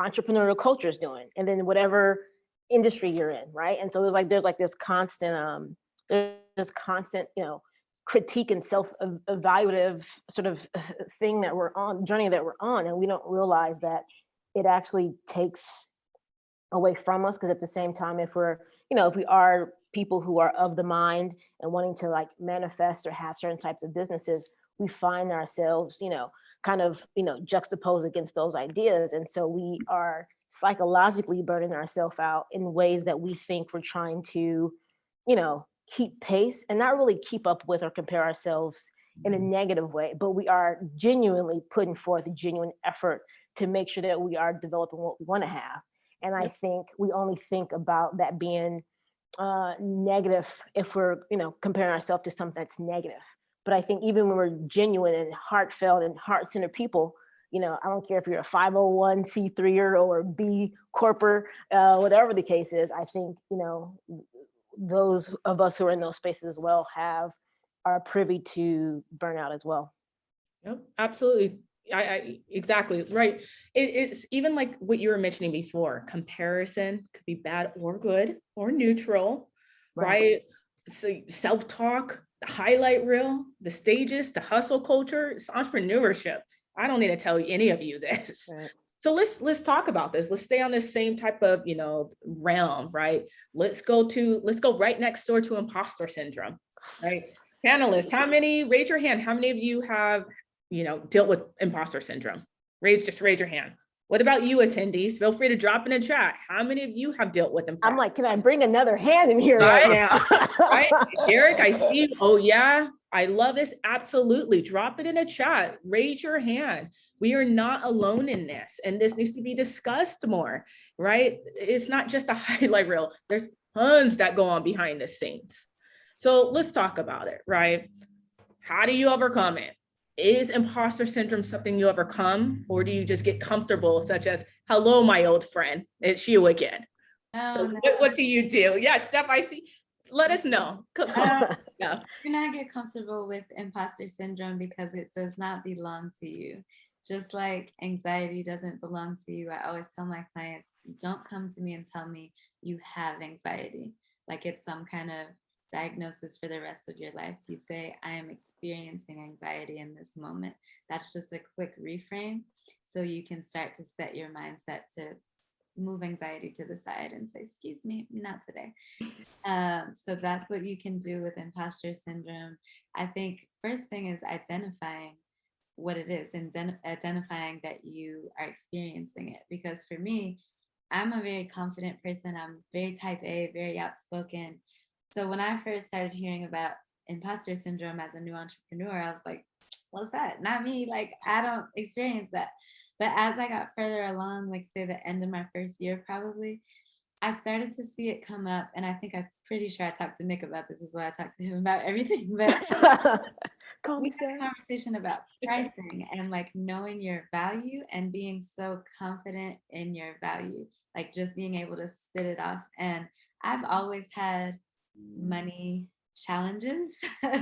entrepreneurial culture is doing, and then whatever industry you're in, right? And so there's this constant critique and self-evaluative sort of thing that we're on, journey that we're on, and we don't realize that it actually takes away from us, because at the same time, if we are people who are of the mind and wanting to like manifest or have certain types of businesses, we find ourselves, kind of, juxtaposed against those ideas. And so we are psychologically burning ourselves out in ways that we think we're trying to, keep pace and not really keep up with or compare ourselves in a negative way, but we are genuinely putting forth a genuine effort to make sure that we are developing what we want to have. And I think we only think about that being negative if we're, comparing ourselves to something that's negative. But I think even when we're genuine and heartfelt and heart-centered people, I don't care if you're a 501c3 or a B corporate, whatever the case is, I think, those of us who are in those spaces as well are privy to burnout as well. Yep, absolutely. I exactly right. It's even like what you were mentioning before. Comparison could be bad or good or neutral, right? So self-talk, the highlight reel, the stages, the hustle culture, it's entrepreneurship. I don't need to tell any of you this. Right. So let's talk about this. Let's stay on this same type of, realm, right? Let's go right next door to imposter syndrome, right? Panelists, raise your hand. How many of you have, dealt with imposter syndrome? Just raise your hand. What about you attendees? Feel free to drop in the chat. How many of you have dealt with imposter? I'm like, can I bring another hand in here right now? Right? Eric, I see you. Oh yeah, I love this. Absolutely. Drop it in a chat. Raise your hand. We are not alone in this, and this needs to be discussed more, right? It's not just a highlight reel. There's tons that go on behind the scenes. So let's talk about it, right? How do you overcome it? Is imposter syndrome something you overcome, or do you just get comfortable, such as, hello, my old friend, it's you again? So No. what do you do? Yeah, Steph, I see. Let us know. Do not get comfortable with imposter syndrome because it does not belong to you. Just like anxiety doesn't belong to you, I always tell my clients, don't come to me and tell me you have anxiety, like it's some kind of diagnosis for the rest of your life. You say, I am experiencing anxiety in this moment. That's just a quick reframe. So you can start to set your mindset to move anxiety to the side and say, excuse me, not today. So that's what you can do with imposter syndrome. I think first thing is identifying what it is and identifying that you are experiencing it. Because for me, I'm a very confident person. I'm very type A, very outspoken. So when I first started hearing about imposter syndrome as a new entrepreneur, I was like, what's that? Not me. Like, I don't experience that. But as I got further along, like say the end of my first year, probably, I started to see it come up. And I think I'm pretty sure I talked to Nick about this as well. I talked to him about everything. But we had a conversation about pricing and like knowing your value and being so confident in your value, like just being able to spit it off. And I've always had money challenges,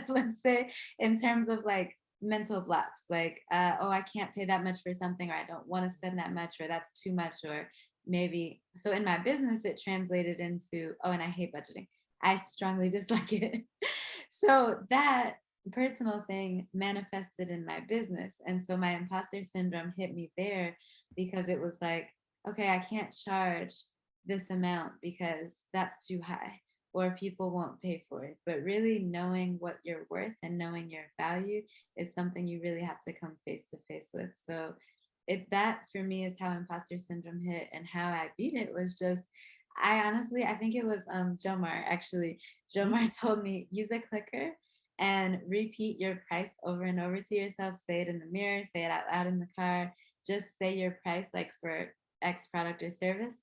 let's say, in terms of like mental blocks, like, oh, I can't pay that much for something, or I don't want to spend that much, or that's too much, or maybe. So in my business, it translated into, oh, and I hate budgeting. I strongly dislike it. So that personal thing manifested in my business. And so my imposter syndrome hit me there because it was like, okay, I can't charge this amount because that's too high, or people won't pay for it. But really knowing what you're worth and knowing your value is something you really have to come face to face with. So that for me is how imposter syndrome hit, and how I beat it was just, I think it was Jomar actually. Jomar told me, use a clicker and repeat your price over and over to yourself. Say it in the mirror, say it out loud in the car, just say your price like for X product or service,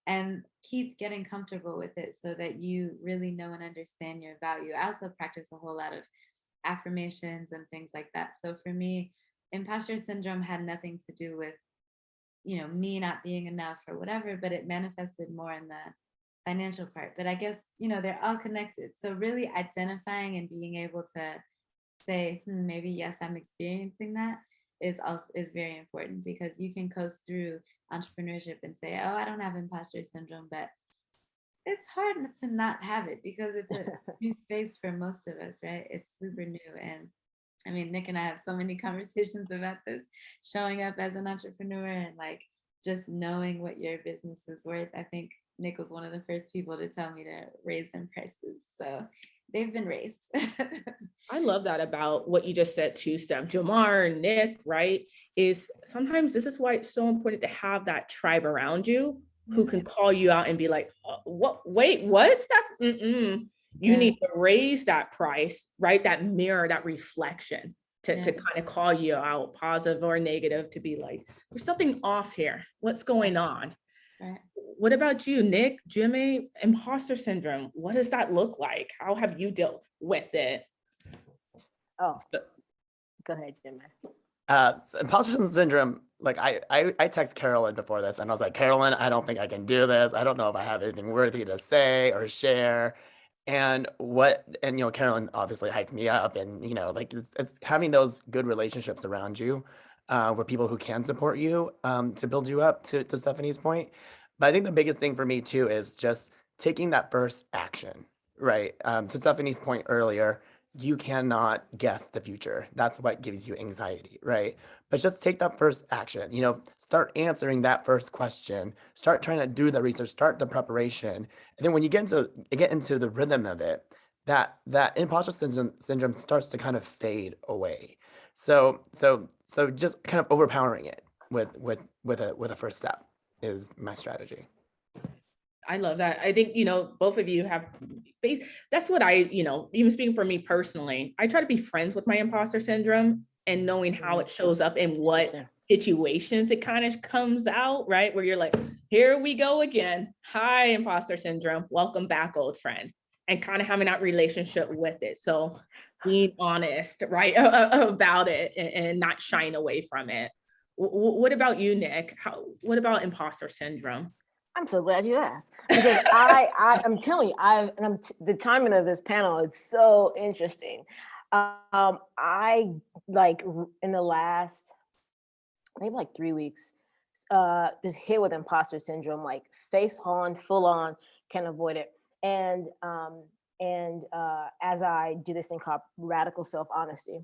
and keep getting comfortable with it so that you really know and understand your value. I also practice a whole lot of affirmations and things like that. So for me, imposter syndrome had nothing to do with, me not being enough or whatever, but it manifested more in the financial part. But I guess, they're all connected. So really identifying and being able to say, maybe yes, I'm experiencing that is very important, because you can coast through entrepreneurship and say, oh, I don't have imposter syndrome, but it's hard to not have it because it's a new space for most of us, right? It's super new. And I mean, Nick and I have so many conversations about this, showing up as an entrepreneur and like just knowing what your business is worth. I think Nick was one of the first people to tell me to raise them prices. So they've been raised. I love that about what you just said too, Steph. Jamar, Nick, right? Is sometimes this is why it's so important to have that tribe around you who can call you out and be like, what, wait, what, Steph? You need to raise that price, right? That mirror, that reflection to kind of call you out, positive or negative, to be like, there's something off here. What's going on? Right. What about you, Nick, Jimmy? Imposter syndrome, what does that look like? How have you dealt with it? Oh, go ahead, Jimmy. Imposter syndrome, like I text Carolyn before this and I was like, Carolyn, I don't think I can do this. I don't know if I have anything worthy to say or share. And Carolyn obviously hyped me up, and like it's having those good relationships around you with people who can support you to build you up, to Stephanie's point. But I think the biggest thing for me too is just taking that first action, right? To Stephanie's point earlier, you cannot guess the future. That's what gives you anxiety, right? But just take that first action, start answering that first question, start trying to do the research, start the preparation. And then when you get into the rhythm of it, that imposter syndrome starts to kind of fade away. So just kind of overpowering it with a first step is my strategy. I love that. I think, both of you have, that's what even speaking for me personally, I try to be friends with my imposter syndrome and knowing how it shows up and what situations it kind of comes out, right? Where you're like, here we go again. Hi, imposter syndrome. Welcome back, old friend. And kind of having that relationship with it. So being honest, right, about it and not shying away from it. What about you, Nick? What about imposter syndrome? I'm so glad you asked, because I'm telling you, the timing of this panel is so interesting. I like in the last maybe like 3 weeks, just hit with imposter syndrome, like face on, full on, can't avoid it. And as I do this thing called radical self-honesty,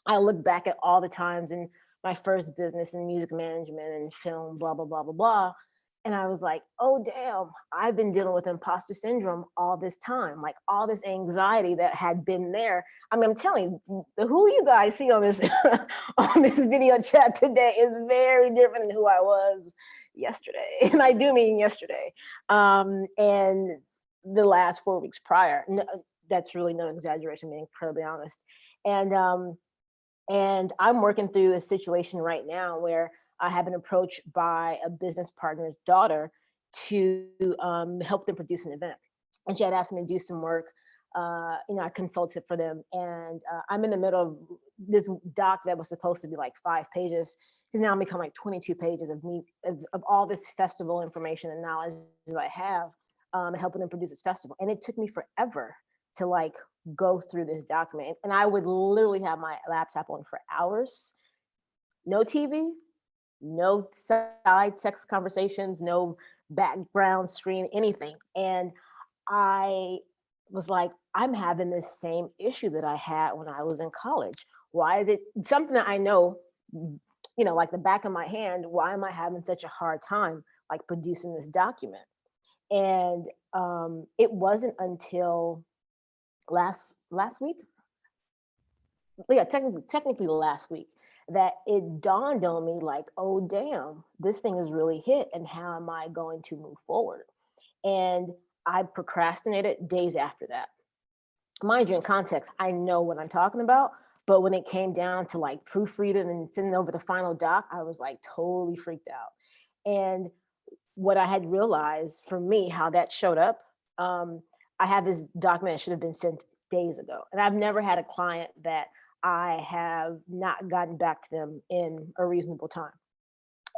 I look back at all the times in my first business in music management and film, blah, blah, blah, blah, blah. And I was like, oh, damn, I've been dealing with imposter syndrome all this time, like all this anxiety that had been there. I mean, I'm telling you, who you guys see on this on this video chat today is very different than who I was yesterday. And I do mean yesterday. And the last 4 weeks prior. No, that's really no exaggeration, being incredibly honest. And I'm working through a situation right now where I have been approached by a business partner's daughter to help them produce an event. And she had asked me to do some work. I consulted for them. And I'm in the middle of this doc that was supposed to be like 5 pages. Has now become like 22 pages of me, of all this festival information and knowledge that I have, helping them produce this festival. And it took me forever to like go through this document. And I would literally have my laptop on for hours, no TV, no side text conversations, no background screen, anything. And I was like, I'm having this same issue that I had when I was in college. Why is it something that I know, like the back of my hand? Why am I having such a hard time like producing this document? And it wasn't until last week, yeah, technically last week, that it dawned on me like, oh, damn, this thing has really hit, and how am I going to move forward? And I procrastinated days after that. Mind you, in context, I know what I'm talking about, but when it came down to like proofreading and sending over the final doc, I was like totally freaked out. And what I had realized for me, how that showed up, I had this document that should have been sent days ago. And I've never had a client that I have not gotten back to them in a reasonable time.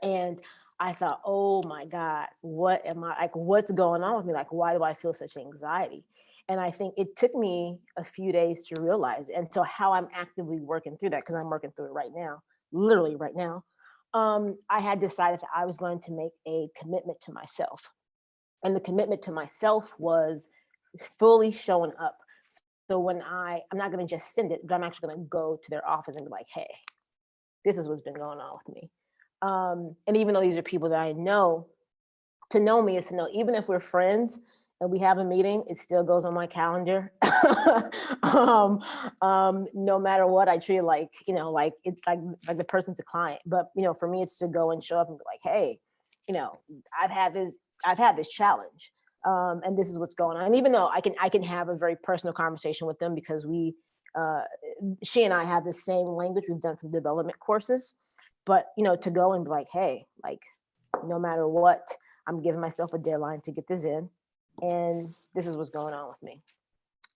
And I thought, oh my God, what am I, like, what's going on with me? Like, why do I feel such anxiety? And I think it took me a few days to realize it. And so how I'm actively working through that, because I'm working through it right now, literally right now, I had decided that I was going to make a commitment to myself. And the commitment to myself was fully showing up. So when I'm not going to just send it, but I'm actually going to go to their office and be like, hey, this is what's been going on with me. And even though these are people that I know, to know me is to know, even if we're friends and we have a meeting, it still goes on my calendar. No matter what, I treat it like, like it's like the person's a client. But, for me, it's to go and show up and be like, hey, I've had this challenge. And this is what's going on. And even though I can have a very personal conversation with them, because she and I have the same language. We've done some development courses, but to go and be like, hey, like, no matter what, I'm giving myself a deadline to get this in, and this is what's going on with me,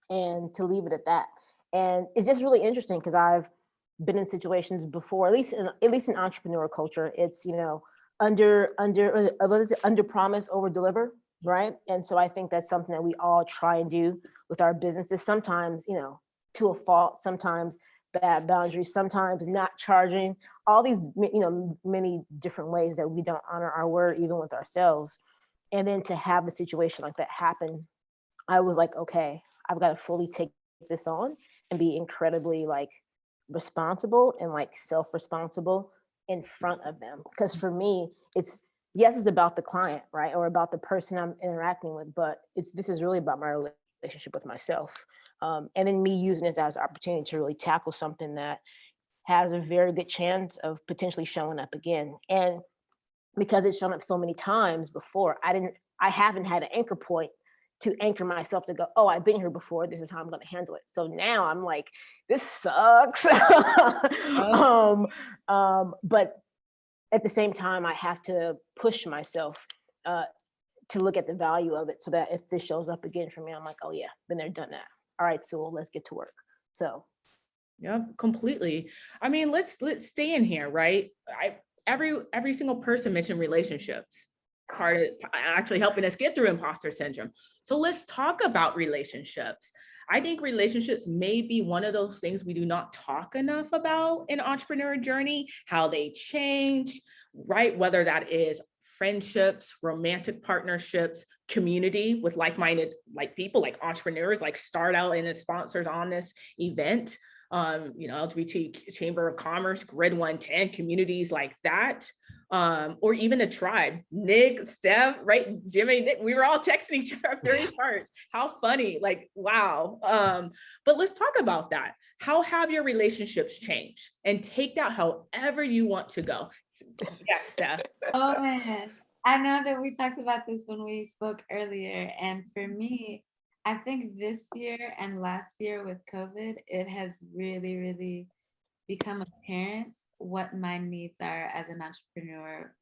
and to leave it at that. And it's just really interesting because I've been in situations before, at least in entrepreneurial culture, it's under promise, over deliver. Right. And so I think that's something that we all try and do with our businesses. Sometimes, to a fault, sometimes bad boundaries, sometimes not charging, all these, many different ways that we don't honor our word, even with ourselves. And then to have a situation like that happen, I was like, okay, I've got to fully take this on and be incredibly like responsible and like self-responsible in front of them. Because for me, it's about the client, right? Or about the person I'm interacting with, but this is really about my relationship with myself. And then me using it as an opportunity to really tackle something that has a very good chance of potentially showing up again. And because it's shown up so many times before, I haven't had an anchor point to anchor myself to go, oh, I've been here before. This is how I'm going to handle it. So now I'm like, this sucks. But at the same time, I have to push myself to look at the value of it, so that if this shows up again for me, I'm like, oh yeah, been there, done that. All right, so let's get to work. So. Yeah, completely. I mean, let's stay in here, right? Every single person mentioned relationships, part of actually helping us get through imposter syndrome. So let's talk about relationships. I think relationships may be one of those things we do not talk enough about in entrepreneur journey, how they change, right? Whether that is friendships, romantic partnerships, community with like-minded people, like entrepreneurs, like Start Out and its sponsors on this event. LGBT Chamber of Commerce, Grid110, communities like that, or even a tribe. Nick, Steph, right? Jimmy, Nick, we were all texting each other after each part. How funny, like, wow. But let's talk about that. How have your relationships changed? And take that however you want to go. Yes, Steph. Oh man, I know that we talked about this when we spoke earlier. And for me, I think this year and last year with COVID, it has really, really become apparent what my needs are as an entrepreneur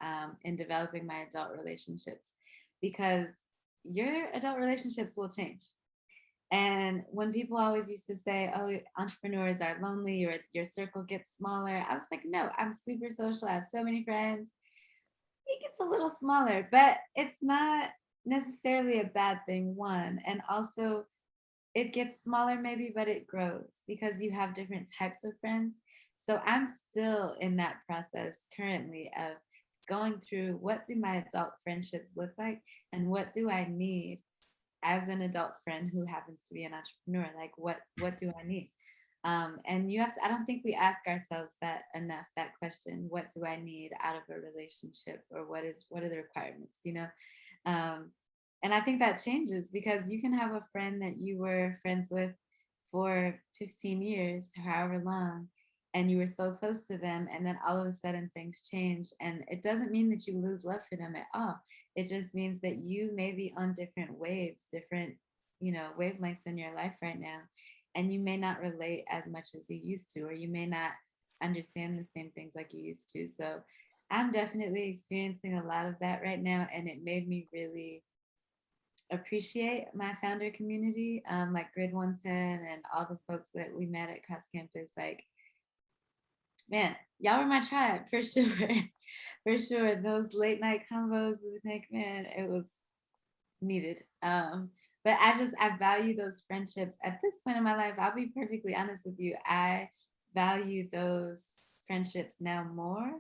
in developing my adult relationships, because your adult relationships will change. And when people always used to say, oh, entrepreneurs are lonely or your circle gets smaller, I was like, no, I'm super social. I have so many friends. It gets a little smaller, but it's not necessarily a bad thing, one. And also, it gets smaller maybe, but it grows because you have different types of friends. So I'm still in that process currently of going through, what do my adult friendships look like and what do I need as an adult friend who happens to be an entrepreneur? Like, what do I need? And you have to, I don't think we ask ourselves that enough, that question, what do I need out of a relationship, or what are the requirements, you know? And I think that changes because you can have a friend that you were friends with for 15 years, however long, and you were so close to them, and then all of a sudden things change. And it doesn't mean that you lose love for them at all. It just means that you may be on different waves, different, wavelengths in your life right now. And you may not relate as much as you used to, or you may not understand the same things like you used to. So I'm definitely experiencing a lot of that right now. And it made me really appreciate my founder community, like Grid110 and all the folks that we met at Cross Campus. Like, man, y'all were my tribe for sure. For sure. Those late night combos with Nick, man, it was needed. But I value those friendships at this point in my life. I'll be perfectly honest with you. I value those friendships now more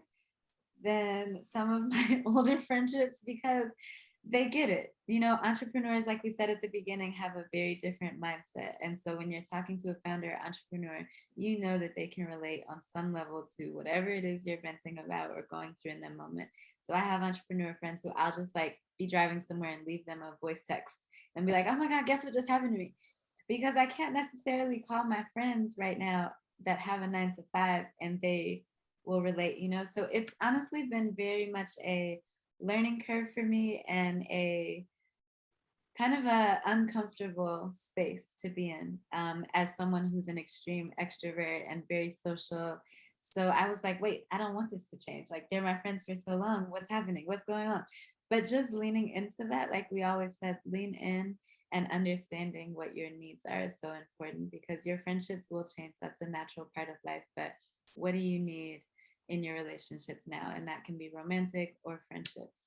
than some of my older friendships, because they get it. Entrepreneurs, like we said at the beginning, have a very different mindset. And so when you're talking to a founder entrepreneur, you know that they can relate on some level to whatever it is you're venting about or going through in that moment. So I have entrepreneur friends who I'll just like be driving somewhere and leave them a voice text and be like, oh my God, guess what just happened to me? Because I can't necessarily call my friends right now that have a 9-to-5 and they will relate, So it's honestly been very much a learning curve for me, and a kind of a uncomfortable space to be in, as someone who's an extreme extrovert and very social. So I was like, wait, I don't want this to change. Like, they're my friends for so long. What's happening? What's going on? But just leaning into that, like we always said, lean in, and understanding what your needs are is so important, because your friendships will change. That's a natural part of life. But what do you need in your relationships now? And that can be romantic or friendships.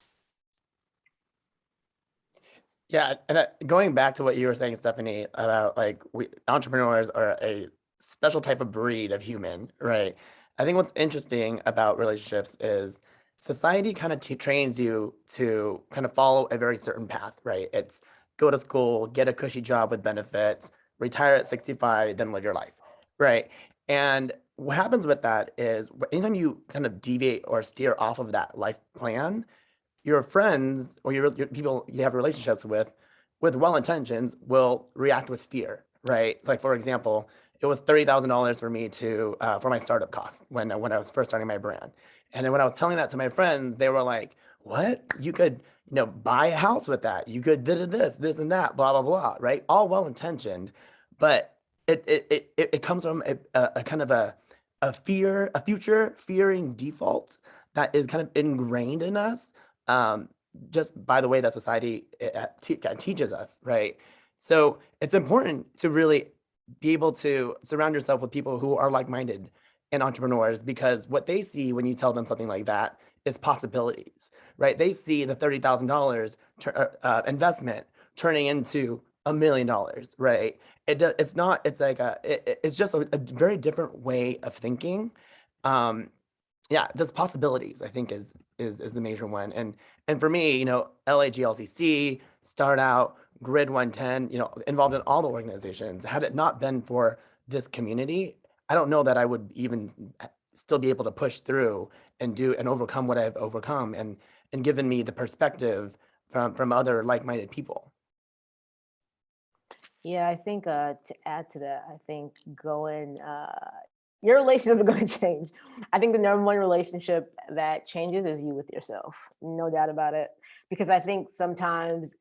Yeah, and going back to what you were saying, Stephanie, about like entrepreneurs are a special type of breed of human, right? I think what's interesting about relationships is society kind of trains you to kind of follow a very certain path, right? It's go to school, get a cushy job with benefits, retire at 65, then live your life, right? And what happens with that is anytime you kind of deviate or steer off of that life plan, your friends or your people you have relationships with well intentions will react with fear, right? Like for example, it was $30,000 for me to for my startup costs when I was first starting my brand, and then when I was telling that to my friends, they were like, "What? You could buy a house with that? You could this and that, blah blah blah," right? All well intentioned, but it comes from a kind of a fear, a future fearing default that is kind of ingrained in us, um, just by the way that society kind of teaches us, right? So it's important to really be able to surround yourself with people who are like-minded and entrepreneurs, because what they see when you tell them something like that is possibilities, right? They see the $30,000 investment turning into $1 million, right? It's not, it's like it's just a very different way of thinking. Yeah, just possibilities, I think is the major one. And for me, LAGLCC, Start Out, Grid110, involved in all the organizations. Had it not been for this community, I don't know that I would even still be able to push through and do and overcome what I've overcome, and given me the perspective from other like-minded people. Yeah, I think to add to that, I think your relationship is going to change. I think the number one relationship that changes is you with yourself, no doubt about it. Because I think sometimes,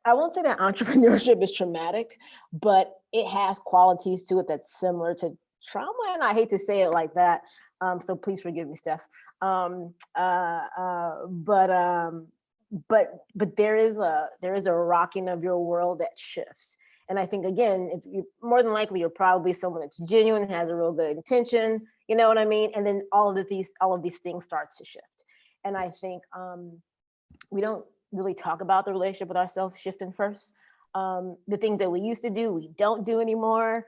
I won't say that entrepreneurship is traumatic, but it has qualities to it that's similar to trauma. And I hate to say it like that. So please forgive me, Steph. But there is a rocking of your world that shifts. And I think, again, if you more than likely, you're probably someone that's genuine, has a real good intention, you know what I mean? And then all of these things starts to shift. And I think we don't really talk about the relationship with ourselves shifting first. The things that we used to do, we don't do anymore.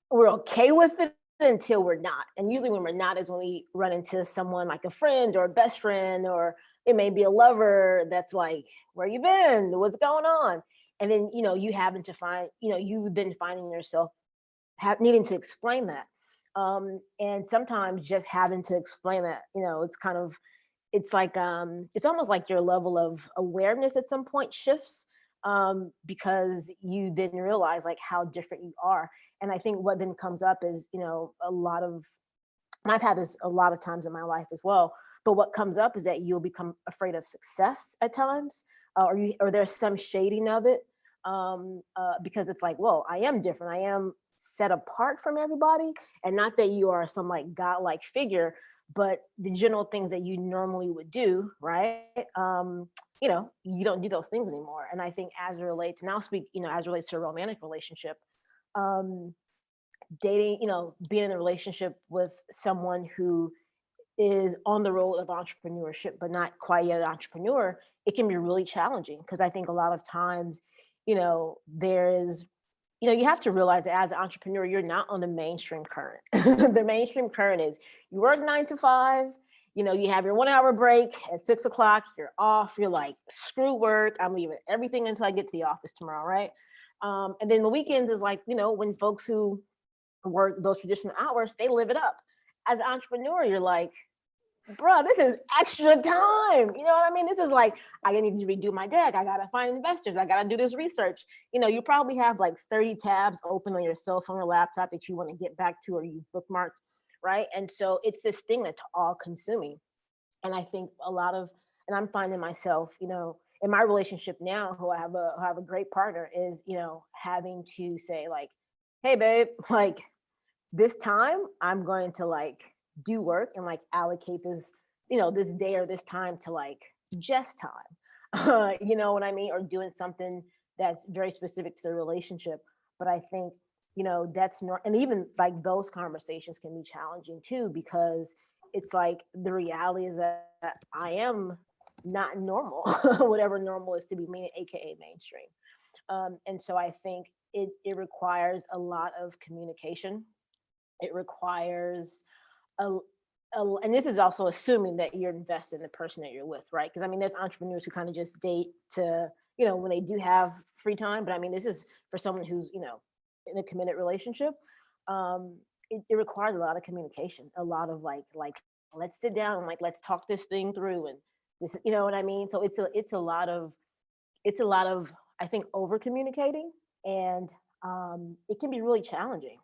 We're okay with it until we're not. And usually when we're not is when we run into someone like a friend or a best friend, or it may be a lover that's like, where you been? What's going on? And then, you happen to find, you've been finding yourself needing to explain that. And sometimes just having to explain that, it's kind of, it's like, it's almost like your level of awareness at some point shifts, because you didn't realize like how different you are. And I think what then comes up is, a lot of, and I've had this a lot of times in my life as well, but what comes up is that you'll become afraid of success at times, or there's some shading of it, because it's like, well, I am different. I am set apart from everybody, and not that you are some like godlike figure, but the general things that you normally would do, right? You don't do those things anymore. And I think as it relates, and I'll speak, as it relates to a romantic relationship, dating, being in a relationship with someone who is on the road of entrepreneurship, but not quite yet an entrepreneur, it can be really challenging, because I think a lot of times, there is, you have to realize that as an entrepreneur, you're not on the mainstream current. The mainstream current is you work 9 to 5, you have your 1 hour break at 6 o'clock, you're off, you're like, screw work, I'm leaving everything until I get to the office tomorrow, right? And then the weekends is like, when folks who work those traditional hours, they live it up. As an entrepreneur, you're like, bro, this is extra time. You know what I mean? This is like, I need to redo my deck. I got to find investors. I got to do this research. You probably have like 30 tabs open on your cell phone or laptop that you want to get back to, or you bookmarked, right? And so it's this thing that's all consuming. And I think and I'm finding myself, in my relationship now, who I have a great partner, is, having to say like, hey babe, like this time I'm going to like do work and like allocate this, this day or this time to like just time, you know what I mean? Or doing something that's very specific to the relationship. But I think, that's not, and even like those conversations can be challenging too, because it's like the reality is that I am not normal, whatever normal is to be, meaning AKA mainstream. And so I think it requires a lot of communication. It requires and this is also assuming that you're invested in the person that you're with, right? Because I mean, there's entrepreneurs who kind of just date to, when they do have free time. But I mean, this is for someone who's, in a committed relationship, it requires a lot of communication, a lot of like let's sit down and like let's talk this thing through, and this, you know what I mean? So it's a lot of I think over communicating, and it can be really challenging,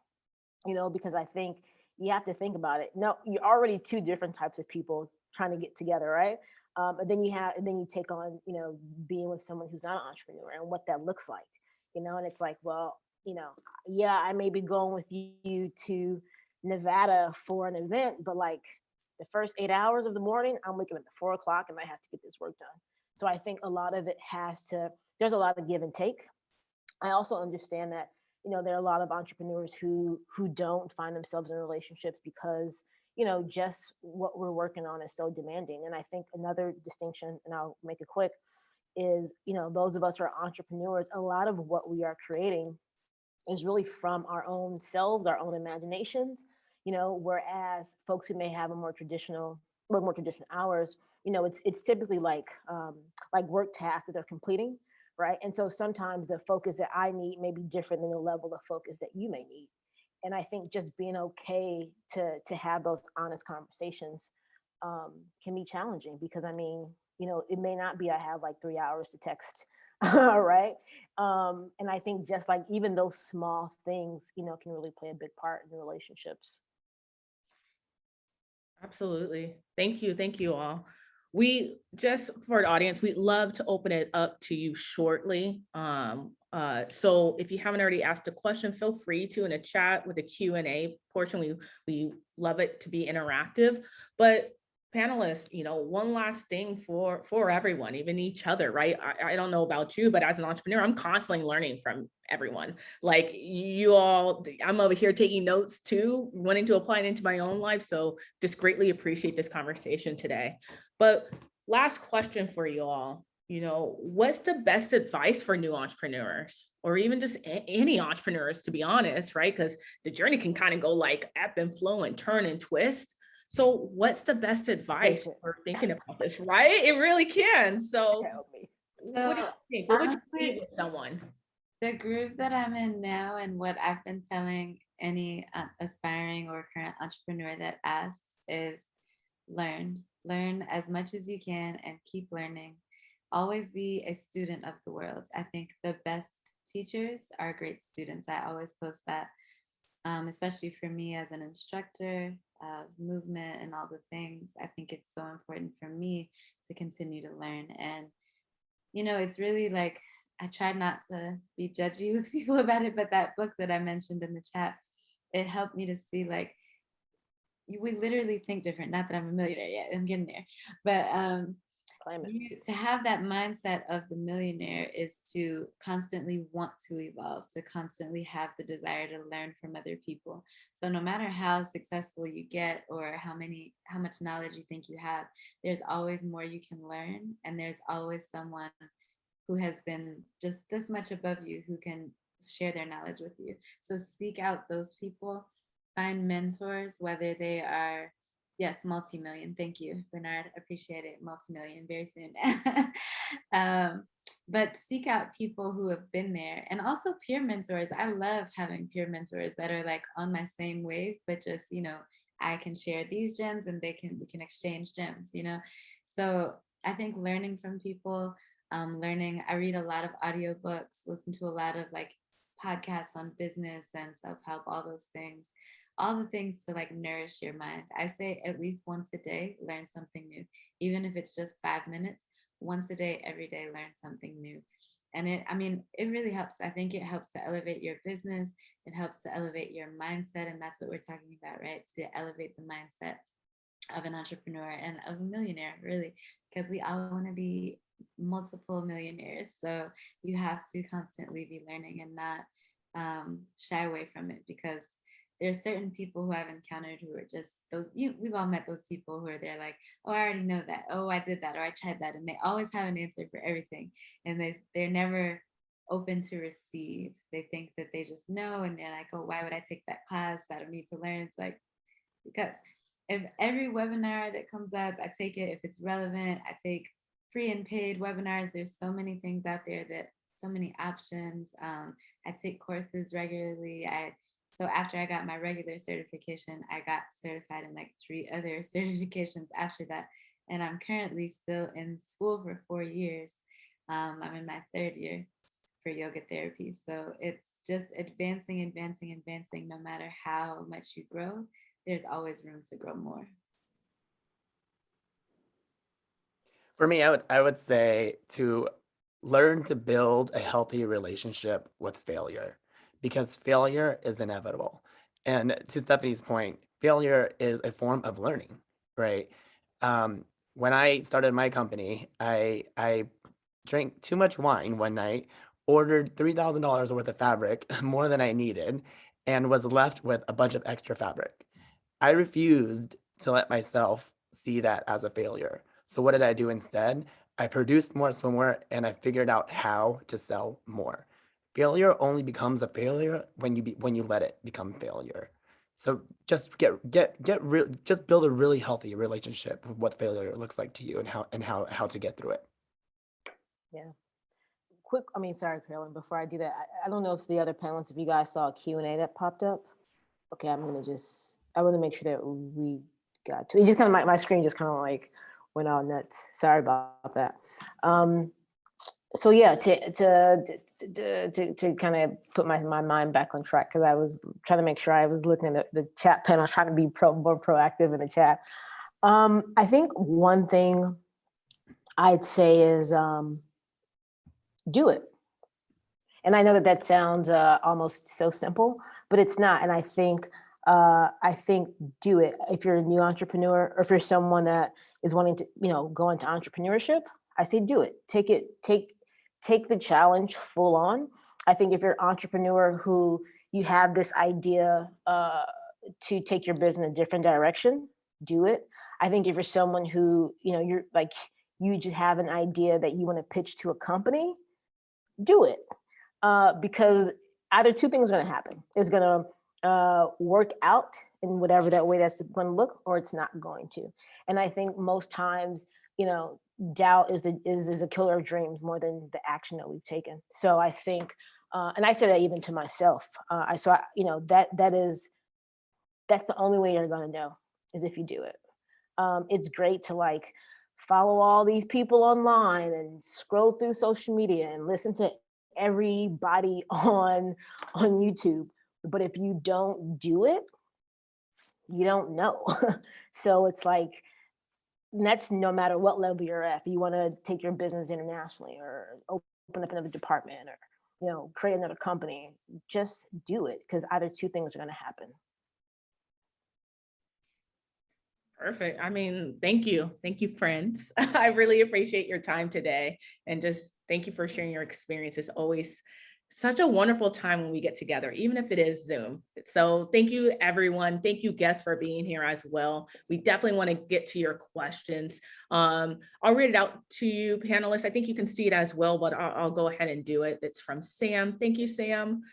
you know, because I think you have to think about it. No, you're already two different types of people trying to get together, right? And then you take on, you know, being with someone who's not an entrepreneur and what that looks like, you know, and it's like, well, you know, yeah, I may be going with you to Nevada for an event, but like the first 8 hours of the morning, I'm waking up at 4 o'clock and I have to get this work done. So I think a lot of it there's a lot of give and take. I also understand that, you know, there are a lot of entrepreneurs who don't find themselves in relationships because, you know, just what we're working on is so demanding. And I think another distinction, and I'll make it quick, is, you know, those of us who are entrepreneurs, a lot of what we are creating is really from our own selves, our own imaginations, you know, whereas folks who may have a more traditional hours, you know, it's typically like work tasks that they're completing, right? And so sometimes the focus that I need may be different than the level of focus that you may need. And I think just being okay to have those honest conversations can be challenging, because I mean, you know, it may not be I have like 3 hours to text, right? And I think just like even those small things, you know, can really play a big part in relationships. Absolutely. Thank you. Thank you all. We just, for the audience, we'd love to open it up to you shortly. So if you haven't already asked a question, feel free to in a chat with the Q&A portion. We love it to be interactive. But panelists, you know, one last thing for everyone, even each other, right? I don't know about you, but as an entrepreneur, I'm constantly learning from everyone. Like you all, I'm over here taking notes too, wanting to apply it into my own life. So just greatly appreciate this conversation today. But last question for you all, you know, what's the best advice for new entrepreneurs, or even just any entrepreneurs, to be honest, right? Because the journey can kind of go like ebb and flow and turn and twist. So what's the best advice for thinking about this, right? It really can. So what do you think? What would you say to someone? The groove that I'm in now, and what I've been telling any aspiring or current entrepreneur that asks, is learn as much as you can and keep learning. Always be a student of the world. I think the best teachers are great students. I always post that, especially for me as an instructor of movement and all the things. I think it's so important for me to continue to learn. And, you know, it's really like, I try not to be judgy with people about it, but that book that I mentioned in the chat, it helped me to see like, we literally think different. Not that I'm a millionaire yet, I'm getting there. But to have that mindset of the millionaire is to constantly want to evolve, to constantly have the desire to learn from other people. So no matter how successful you get or how much knowledge you think you have, there's always more you can learn. And there's always someone who has been just this much above you who can share their knowledge with you. So seek out those people, find mentors, whether they are, yes, multi-million. Thank you, Bernard. Appreciate it. Multi-million very soon. But seek out people who have been there, and also peer mentors. I love having peer mentors that are like on my same wave, but just, you know, I can share these gems and we can exchange gems, you know? So I think learning from people, I read a lot of audiobooks, listen to a lot of like podcasts on business and self-help, all those things, all the things to like nourish your mind. I say at least once a day, learn something new, even if it's just 5 minutes, once a day, every day, learn something new. And it really helps. I think it helps to elevate your business. It helps to elevate your mindset. And that's what we're talking about, right? To elevate the mindset of an entrepreneur and of a millionaire, really, because we all want to be multiple millionaires. So you have to constantly be learning and not shy away from it, because there's certain people who I've encountered who are just those, we've all met those people who are there like, oh, I already know that. Oh, I did that, or I tried that. And they always have an answer for everything. And they're never open to receive. They think that they just know. And then I go, why would I take that class? I don't need to learn. It's like, because if every webinar that comes up, I take it. If it's relevant, I take free and paid webinars. There's so many things out there that so many options. I take courses regularly. So after I got my regular certification, I got certified in like 3 other certifications after that. And I'm currently still in school for 4 years. I'm in my 3rd year for yoga therapy. So it's just advancing, advancing, advancing. No matter how much you grow, there's always room to grow more. For me, I would say to learn to build a healthy relationship with failure, because failure is inevitable. And to Stephanie's point, failure is a form of learning, right? Um, when I started my company, I drank too much wine one night, ordered $3,000 worth of fabric, more than I needed, and was left with a bunch of extra fabric. I refused to let myself see that as a failure. So what did I do instead? I produced more swimwear and I figured out how to sell more. Failure only becomes a failure when you let it become failure. So just just build a really healthy relationship with what failure looks like to you, and how to get through it. Yeah. Sorry, Carolyn, before I do that, I don't know if the other panelists, if you guys saw a Q&A that popped up. Okay, I want to make sure that we got to it. Just kind of, my screen just kind of like went all nuts. Sorry about that. So yeah, to kind of put my mind back on track, because I was trying to make sure I was looking at the chat panel. I was trying to be more proactive in the chat. I think one thing I'd say is do it. And I know that sounds almost so simple, but it's not. And I think do it. If you're a new entrepreneur, or if you're someone that is wanting to, go into entrepreneurship, I say do it. Take the challenge full on. I think if you're an entrepreneur who you have this idea to take your business in a different direction, do it. I think if you're someone who, you're like, you just have an idea that you want to pitch to a company, do it. Because either two things are going to happen. It's going to work out in whatever that way that's going to look, or it's not going to. And I think most times, doubt is a killer of dreams more than the action that we've taken. So I think, and I say that even to myself. That's the only way you're going to know, is if you do it. It's great to like follow all these people online and scroll through social media and listen to everybody on YouTube. But if you don't do it, you don't know. So it's like, that's no matter what level you're at. If you want to take your business internationally, or open up another department, or create another company, just do it, because either two things are going to happen. Perfect. I mean, thank you. Thank you, friends. I really appreciate your time today. And just thank you for sharing your experience. It's always such a wonderful time when we get together, even if it is Zoom. So thank you, everyone. Thank you, guests, for being here as well. We definitely want to get to your questions. I'll read it out to you, panelists. I think you can see it as well, but I'll go ahead and do it. It's from Sam. Thank you, Sam.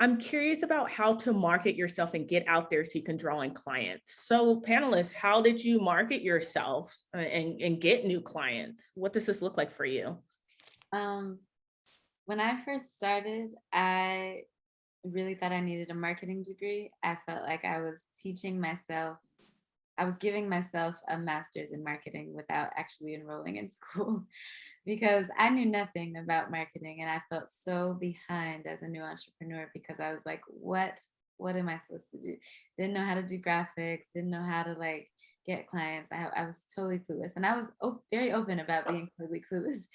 I'm curious about how to market yourself and get out there so you can draw in clients. So panelists, how did you market yourself and get new clients? What does this look like for you? When I first started, I really thought I needed a marketing degree. I felt like I was giving myself a master's in marketing without actually enrolling in school, because I knew nothing about marketing, and I felt so behind as a new entrepreneur, because I was like, what am I supposed to do? Didn't know how to do graphics, didn't know how to like get clients. I was totally clueless, and I was very open about being totally clueless.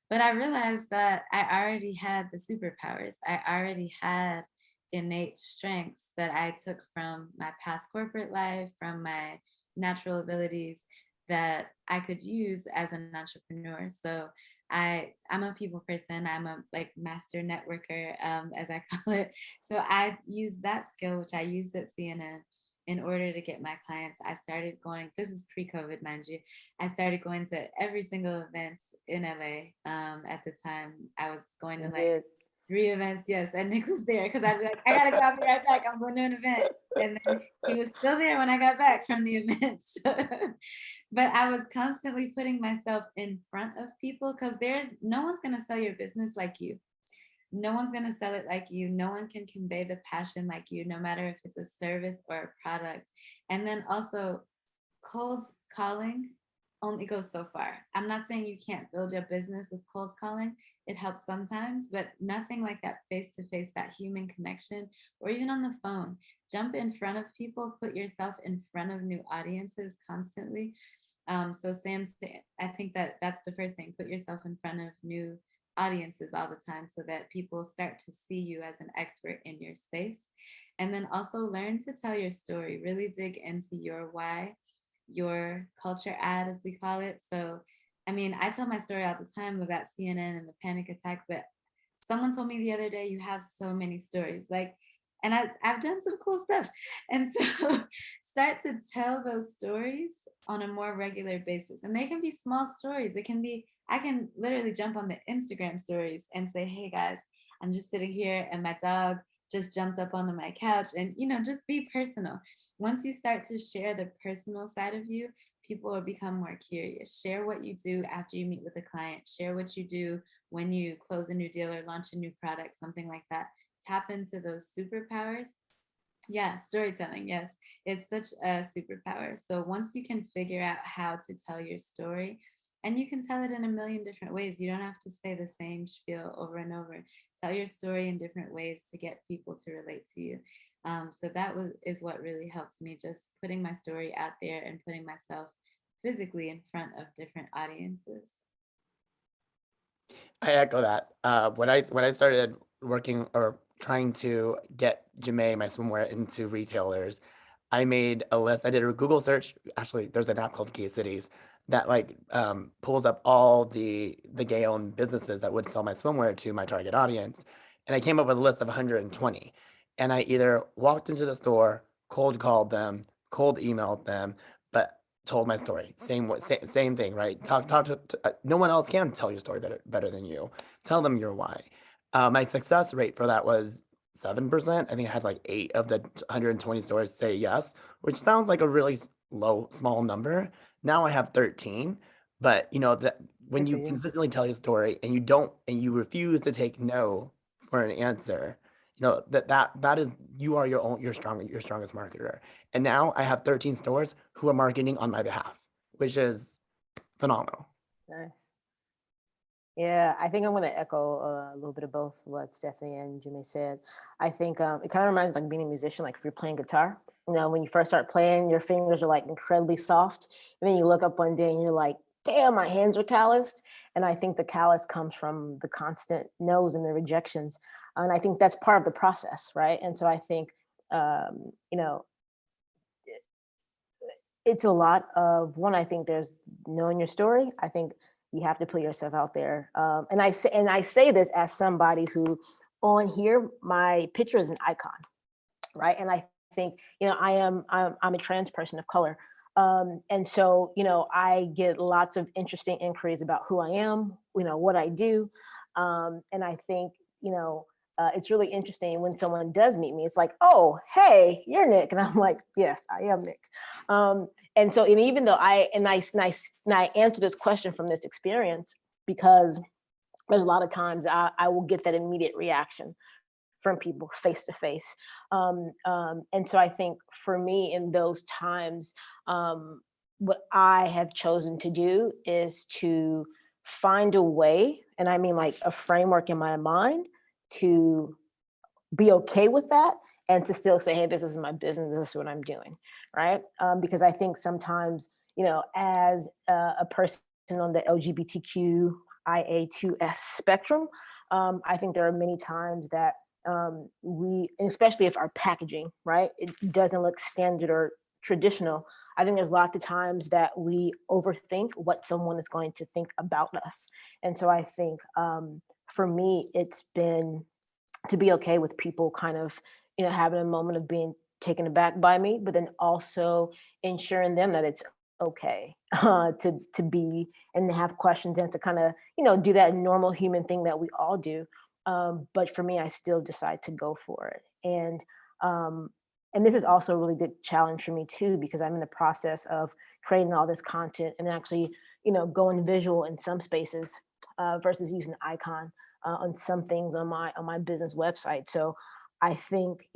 But I realized that I already had the superpowers. I already had innate strengths that I took from my past corporate life, from my natural abilities, that I could use as an entrepreneur. So I'm a people person. I'm a like master networker, as I call it. So I used that skill, which I used at CNN, in order to get my clients. I started going, this is pre-COVID, mind you. I started going to every single event in LA. At the time, I was going to like 3 events, yes, and Nick was there because I'd be like, I gotta go, I'll be right back. I'm going to an event. And then he was still there when I got back from the event. But I was constantly putting myself in front of people because there's no one's gonna sell your business like you. No one's gonna sell it like you. No one can convey the passion like you, no matter if it's a service or a product. And then also cold calling only goes so far. I'm not saying you can't build your business with cold calling. It helps sometimes, but nothing like that face to face, that human connection, or even on the phone. Jump in front of people, put yourself in front of new audiences constantly. So Sam, I think that that's the first thing. Put yourself in front of new audiences all the time so that people start to see you as an expert in your space. And then also learn to tell your story. Really dig into your why, your culture ad, as we call it. So, I mean, I tell my story all the time about CNN and the panic attack, but someone told me the other day, you have so many stories. Like, and I've done some cool stuff. And so start to tell those stories on a more regular basis. And they can be small stories. It can be, I can literally jump on the Instagram stories and say, hey guys, I'm just sitting here and my dog just jumped up onto my couch, and just be personal. Once you start to share the personal side of you, people will become more curious. Share what you do after you meet with a client. Share what you do when you close a new deal or launch a new product, something like that. Tap into those superpowers. Yeah, storytelling. Yes, it's such a superpower. So once you can figure out how to tell your story, and you can tell it in a million different ways, you don't have to say the same spiel over and over. Tell your story in different ways to get people to relate to you. So that is what really helped me, just putting my story out there and putting myself physically in front of different audiences. I echo that. When I started working or trying to get Jamae, my swimwear, into retailers, I made a list. I did a Google search. Actually, there's an app called Key Cities that pulls up all the gay-owned businesses that would sell my swimwear to my target audience, and I came up with a list of 120. And I either walked into the store, cold called them, cold emailed them, but told my story. Same thing, right? Talk to no one else can tell your story better than you. Tell them your why. My success rate for that was 7%. I think I had like 8 of the 120 stores say yes, which sounds like a really small number. Now I have 13, but that when Good for you you. consistently tell your story and you refuse to take no for an answer, that is, you are your strongest marketer. And now I have 13 stores who are marketing on my behalf, which is phenomenal. Nice. Yeah, I think I'm going to echo a little bit of both what Stephanie and Jimmy said. I think it kind of reminds me like being a musician, like if you're playing guitar, when you first start playing, your fingers are like incredibly soft. And then you look up one day and you're like, damn, my hands are calloused. And I think the callous comes from the constant no's and the rejections. And I think that's part of the process, right? And so I think, you know, it's a lot of one. I think there's knowing your story. I think you have to put yourself out there. And I say this as somebody who, on here, my picture is an icon, right? And I think I'm a trans person of color, and so I get lots of interesting inquiries about who I am, what I do, and I think it's really interesting when someone does meet me. It's like, oh, hey, you're Nick, and I'm like, yes, I am Nick. And so, and even though I answer this question from this experience, because there's a lot of times I will get that immediate reaction from people face to face. And so I think for me in those times, what I have chosen to do is to find a way, and I mean like a framework in my mind, to be okay with that and to still say, hey, this is my business, this is what I'm doing, right? Because I think sometimes, as a person on the LGBTQIA2S spectrum, I think there are many times that we, especially if our packaging, right, it doesn't look standard or traditional. I think there's lots of times that we overthink what someone is going to think about us. And so I think for me, it's been to be okay with people kind of, having a moment of being taken aback by me, but then also ensuring them that it's okay to be and to have questions and to kind of, do that normal human thing that we all do. But for me, I still decide to go for it. And this is also a really big challenge for me too, because I'm in the process of creating all this content and actually, going visual in some spaces versus using the icon on some things on my business website. So I think,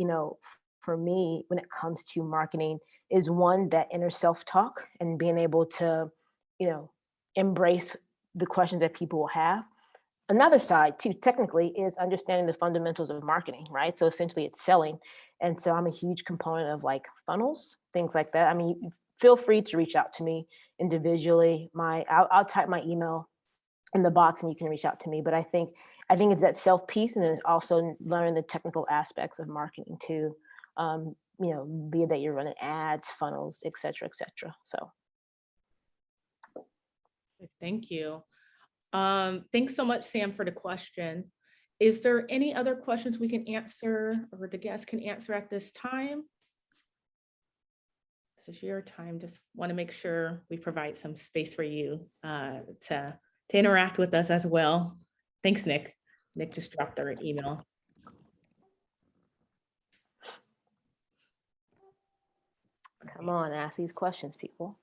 for me, when it comes to marketing, is one, that inner self-talk and being able to, embrace the questions that people will have. Another side too, technically, is understanding the fundamentals of marketing, right? So essentially it's selling. And so I'm a huge component of like funnels, things like that. I mean, feel free to reach out to me individually. I'll type my email in the box and you can reach out to me. But I think it's that self piece, and then it's also learning the technical aspects of marketing too. Be it that you're running ads, funnels, et cetera, et cetera. So Thank you. Thanks so much, Sam, for the question. Is there any other questions we can answer or the guests can answer at this time? This is your time. Just want to make sure we provide some space for you to interact with us as well. Thanks, Nick. Nick just dropped their email. come on, ask these questions, people.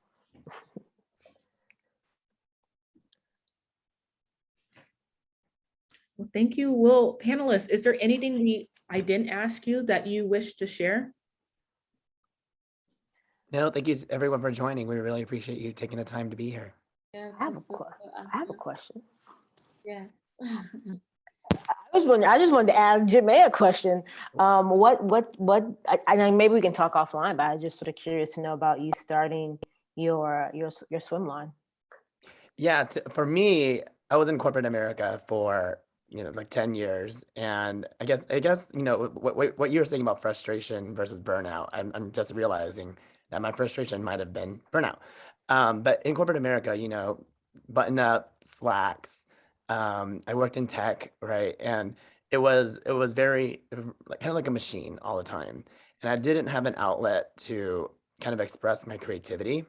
Well, thank you. Well, panelists, is there anything I didn't ask you that you wish to share? No, thank you everyone for joining. We really appreciate you taking the time to be here. Yeah, I have this a was I have a question. Yeah. I just wanted to ask Jimmy a question. I know maybe we can talk offline, but I'm just sort of curious to know about you starting your swim line. Yeah, for me, I was in corporate America for like 10 years, and I guess what you were saying about frustration versus burnout. I'm just realizing that my frustration might have been burnout. But in corporate America, button up, slacks. I worked in tech, right? And it was very kind of like a machine all the time. And I didn't have an outlet to kind of express my creativity.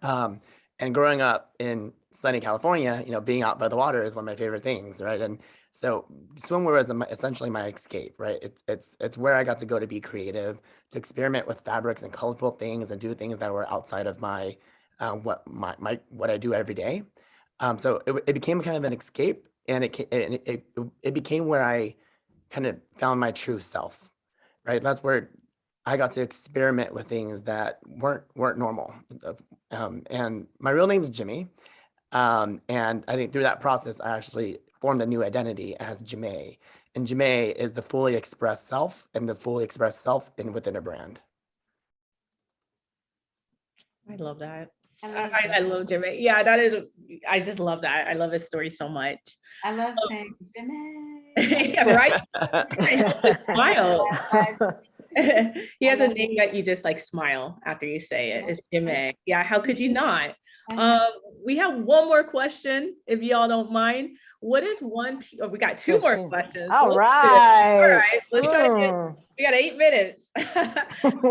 And growing up in sunny California, being out by the water is one of my favorite things, right? And so swimwear was essentially my escape, right? It's where I got to go to be creative, to experiment with fabrics and colorful things, and do things that were outside of my what I do every day. So it became kind of an escape, and it became where I kind of found my true self, right? That's where I got to experiment with things that weren't normal. And my real name's Jimmy. And I think through that process, I actually formed a new identity as Jimmy. And Jimmy is the fully expressed self, and the fully expressed self within a brand. I love that. I I love Jimmy. Yeah, I just love that. I love his story so much. love saying Jimmy. Yeah, right? Smile. He has a name that you just like smile after you say it. It's Jimmy. Yeah, how could you not? We have one more question, if y'all don't mind. What is one? Oh, we got two more questions. All right. Let's try to get. We got 8 minutes.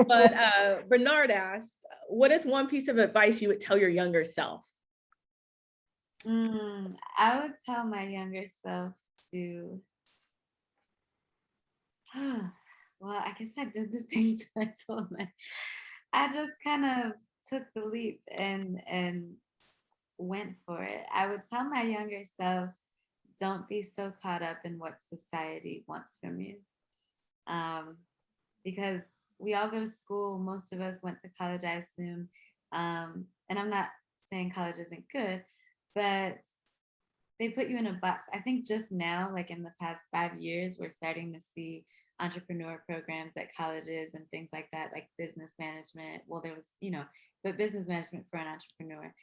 But Bernard asked, "What is one piece of advice you would tell your younger self?" I would tell my younger self to. Well, I guess I did the things that I told them. I just kind of took the leap and went for it. I would tell my younger self, don't be so caught up in what society wants from you. Because we all go to school. Most of us went to college, I assume. And I'm not saying college isn't good, but they put you in a box. I think just now, like in the past 5 years, we're starting to see entrepreneur programs at colleges and things like that, like business management. Well, there was, but business management for an entrepreneur,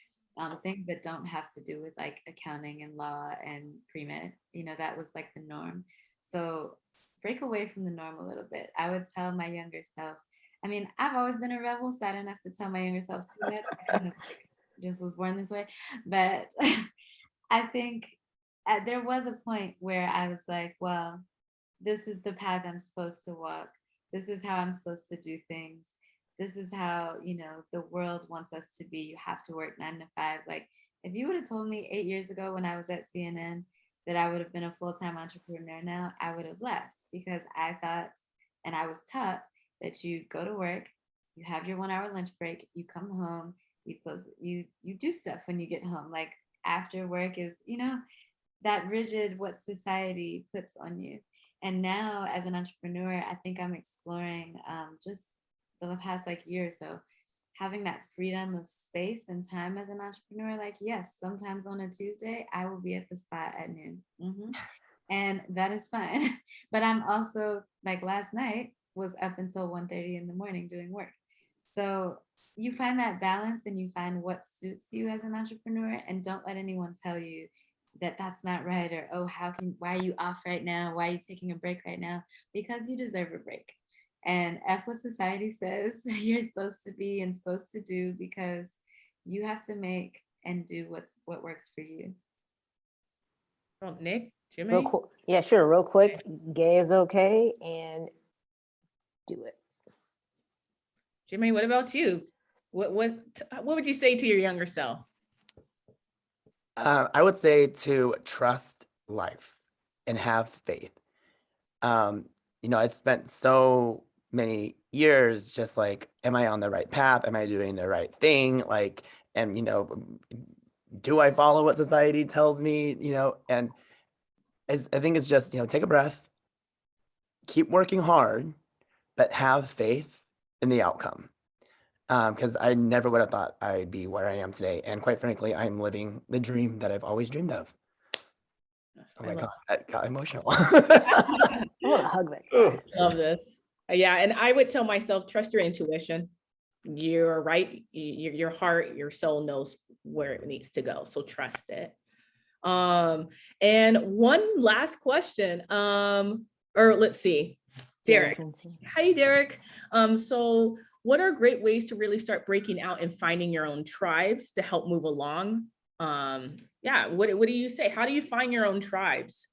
things that don't have to do with like accounting and law and pre-med, that was like the norm. So break away from the norm a little bit. I would tell my younger self, I mean, I've always been a rebel, so I didn't have to tell my younger self too much. I kind of just was born this way. But I think there was a point where I was like, well, this is the path I'm supposed to walk. This is how I'm supposed to do things. This is how, the world wants us to be. You have to work 9 to 5. Like, if you would have told me 8 years ago when I was at CNN that I would have been a full-time entrepreneur now, I would have left, because I thought, and I was taught, that you go to work, you have your 1 hour lunch break, you come home, you do stuff when you get home. Like after work is, that rigid what society puts on you. And now as an entrepreneur, I think I'm exploring just for the past like year or so, having that freedom of space and time as an entrepreneur. Like, yes, sometimes on a Tuesday, I will be at the spot at noon. And that is fine. But I'm also, like last night, was up until 1:30 in the morning doing work. So you find that balance and you find what suits you as an entrepreneur, and don't let anyone tell you that that's not right, or, oh, why are you off right now? Why are you taking a break right now? Because you deserve a break. And F what society says you're supposed to be and supposed to do, because you have to make and do what works for you. Oh, Nick, Real Jimmy? quick. Yeah, sure. Real quick. Gay is okay, and do it. Jimmy, what about you? What would you say to your younger self? I would say to trust life and have faith. I spent so many years just like, am I on the right path? Am I doing the right thing? Like, and, do I follow what society tells me? And I think it's just, take a breath, keep working hard, but have faith in the outcome. Because I never would have thought I'd be where I am today. And quite frankly, I'm living the dream that I've always dreamed of. Oh my God, that got emotional. I want to hug that guy. Love this. Yeah, and I would tell myself, trust your intuition. You're right. Your heart, your soul knows where it needs to go. So trust it. And one last question. Or let's see, Derek. Hi, Derek. So what are great ways to really start breaking out and finding your own tribes to help move along? Yeah, what do you say? How do you find your own tribes?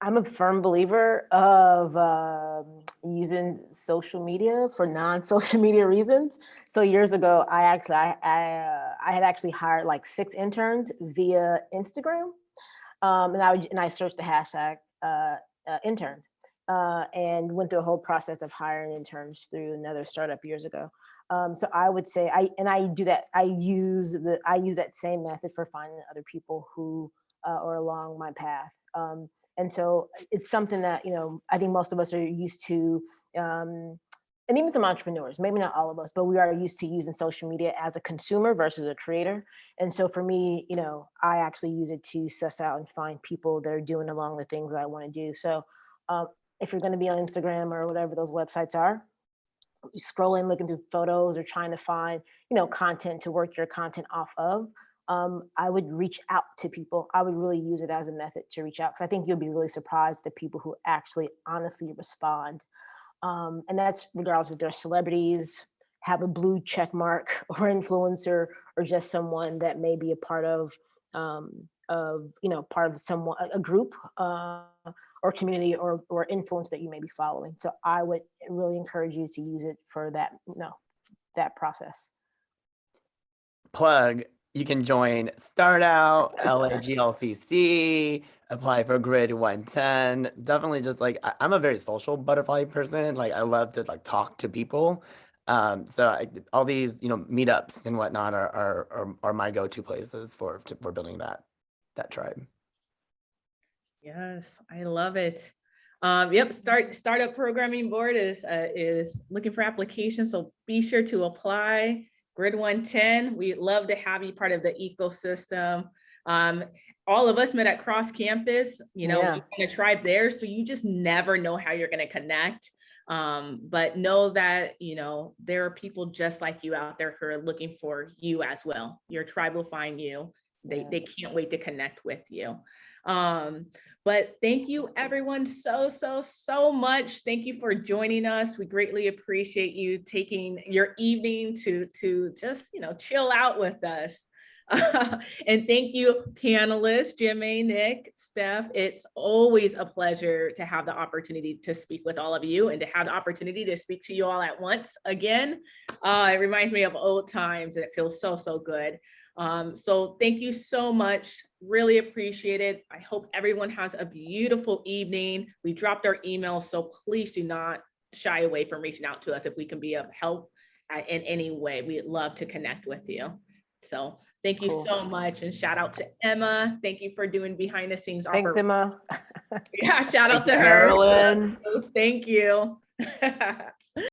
I'm a firm believer of using social media for non-social media reasons. So years ago, I had actually hired like 6 interns via Instagram, and I searched the hashtag intern and went through a whole process of hiring interns through another startup years ago. So I would say I do that. I use that same method for finding other people who are along my path. And so it's something that, I think most of us are used to, and even some entrepreneurs, maybe not all of us, but we are used to using social media as a consumer versus a creator. And so for me, I actually use it to suss out and find people that are doing along the things I want to do. So if you're going to be on Instagram or whatever those websites are, scrolling, looking through photos, or trying to find, content to work your content off of, I would reach out to people. I would really use it as a method to reach out, because I think you'll be really surprised at people who actually honestly respond. And that's regardless if they're celebrities, have a blue check mark, or influencer, or just someone that may be a part of someone, a group or community or influence that you may be following. So I would really encourage you to use it for that process. Plug. You can join Start Out, LAGLCC, apply for Grid110. Definitely just like, I'm a very social butterfly person. Like I love to like talk to people. All these, meetups and whatnot are my go-to places for building that tribe. Yes, I love it. Yep, Startup Programming Board is looking for applications, so be sure to apply. Grid110, we'd love to have you part of the ecosystem. All of us met at Cross Campus, we're in a tribe there, so you just never know how you're going to connect. But know that, there are people just like you out there who are looking for you as well. Your tribe will find you. They can't wait to connect with you. But thank you everyone so much. Thank you for joining us. We greatly appreciate you taking your evening to just, chill out with us. And thank you panelists, Jimmy, Nick, Steph. It's always a pleasure to have the opportunity to speak with all of you and to have the opportunity to speak to you all at once again. It reminds me of old times and it feels so good. So thank you so much. Really appreciate it. I hope everyone has a beautiful evening. We dropped our email, so please do not shy away from reaching out to us if we can be of help in any way. We'd love to connect with you. So thank you Cool. so much. And shout out to Emma. Thank you for doing behind the scenes. Thanks, Emma. Yeah, shout out to her. Carolyn. Thank you.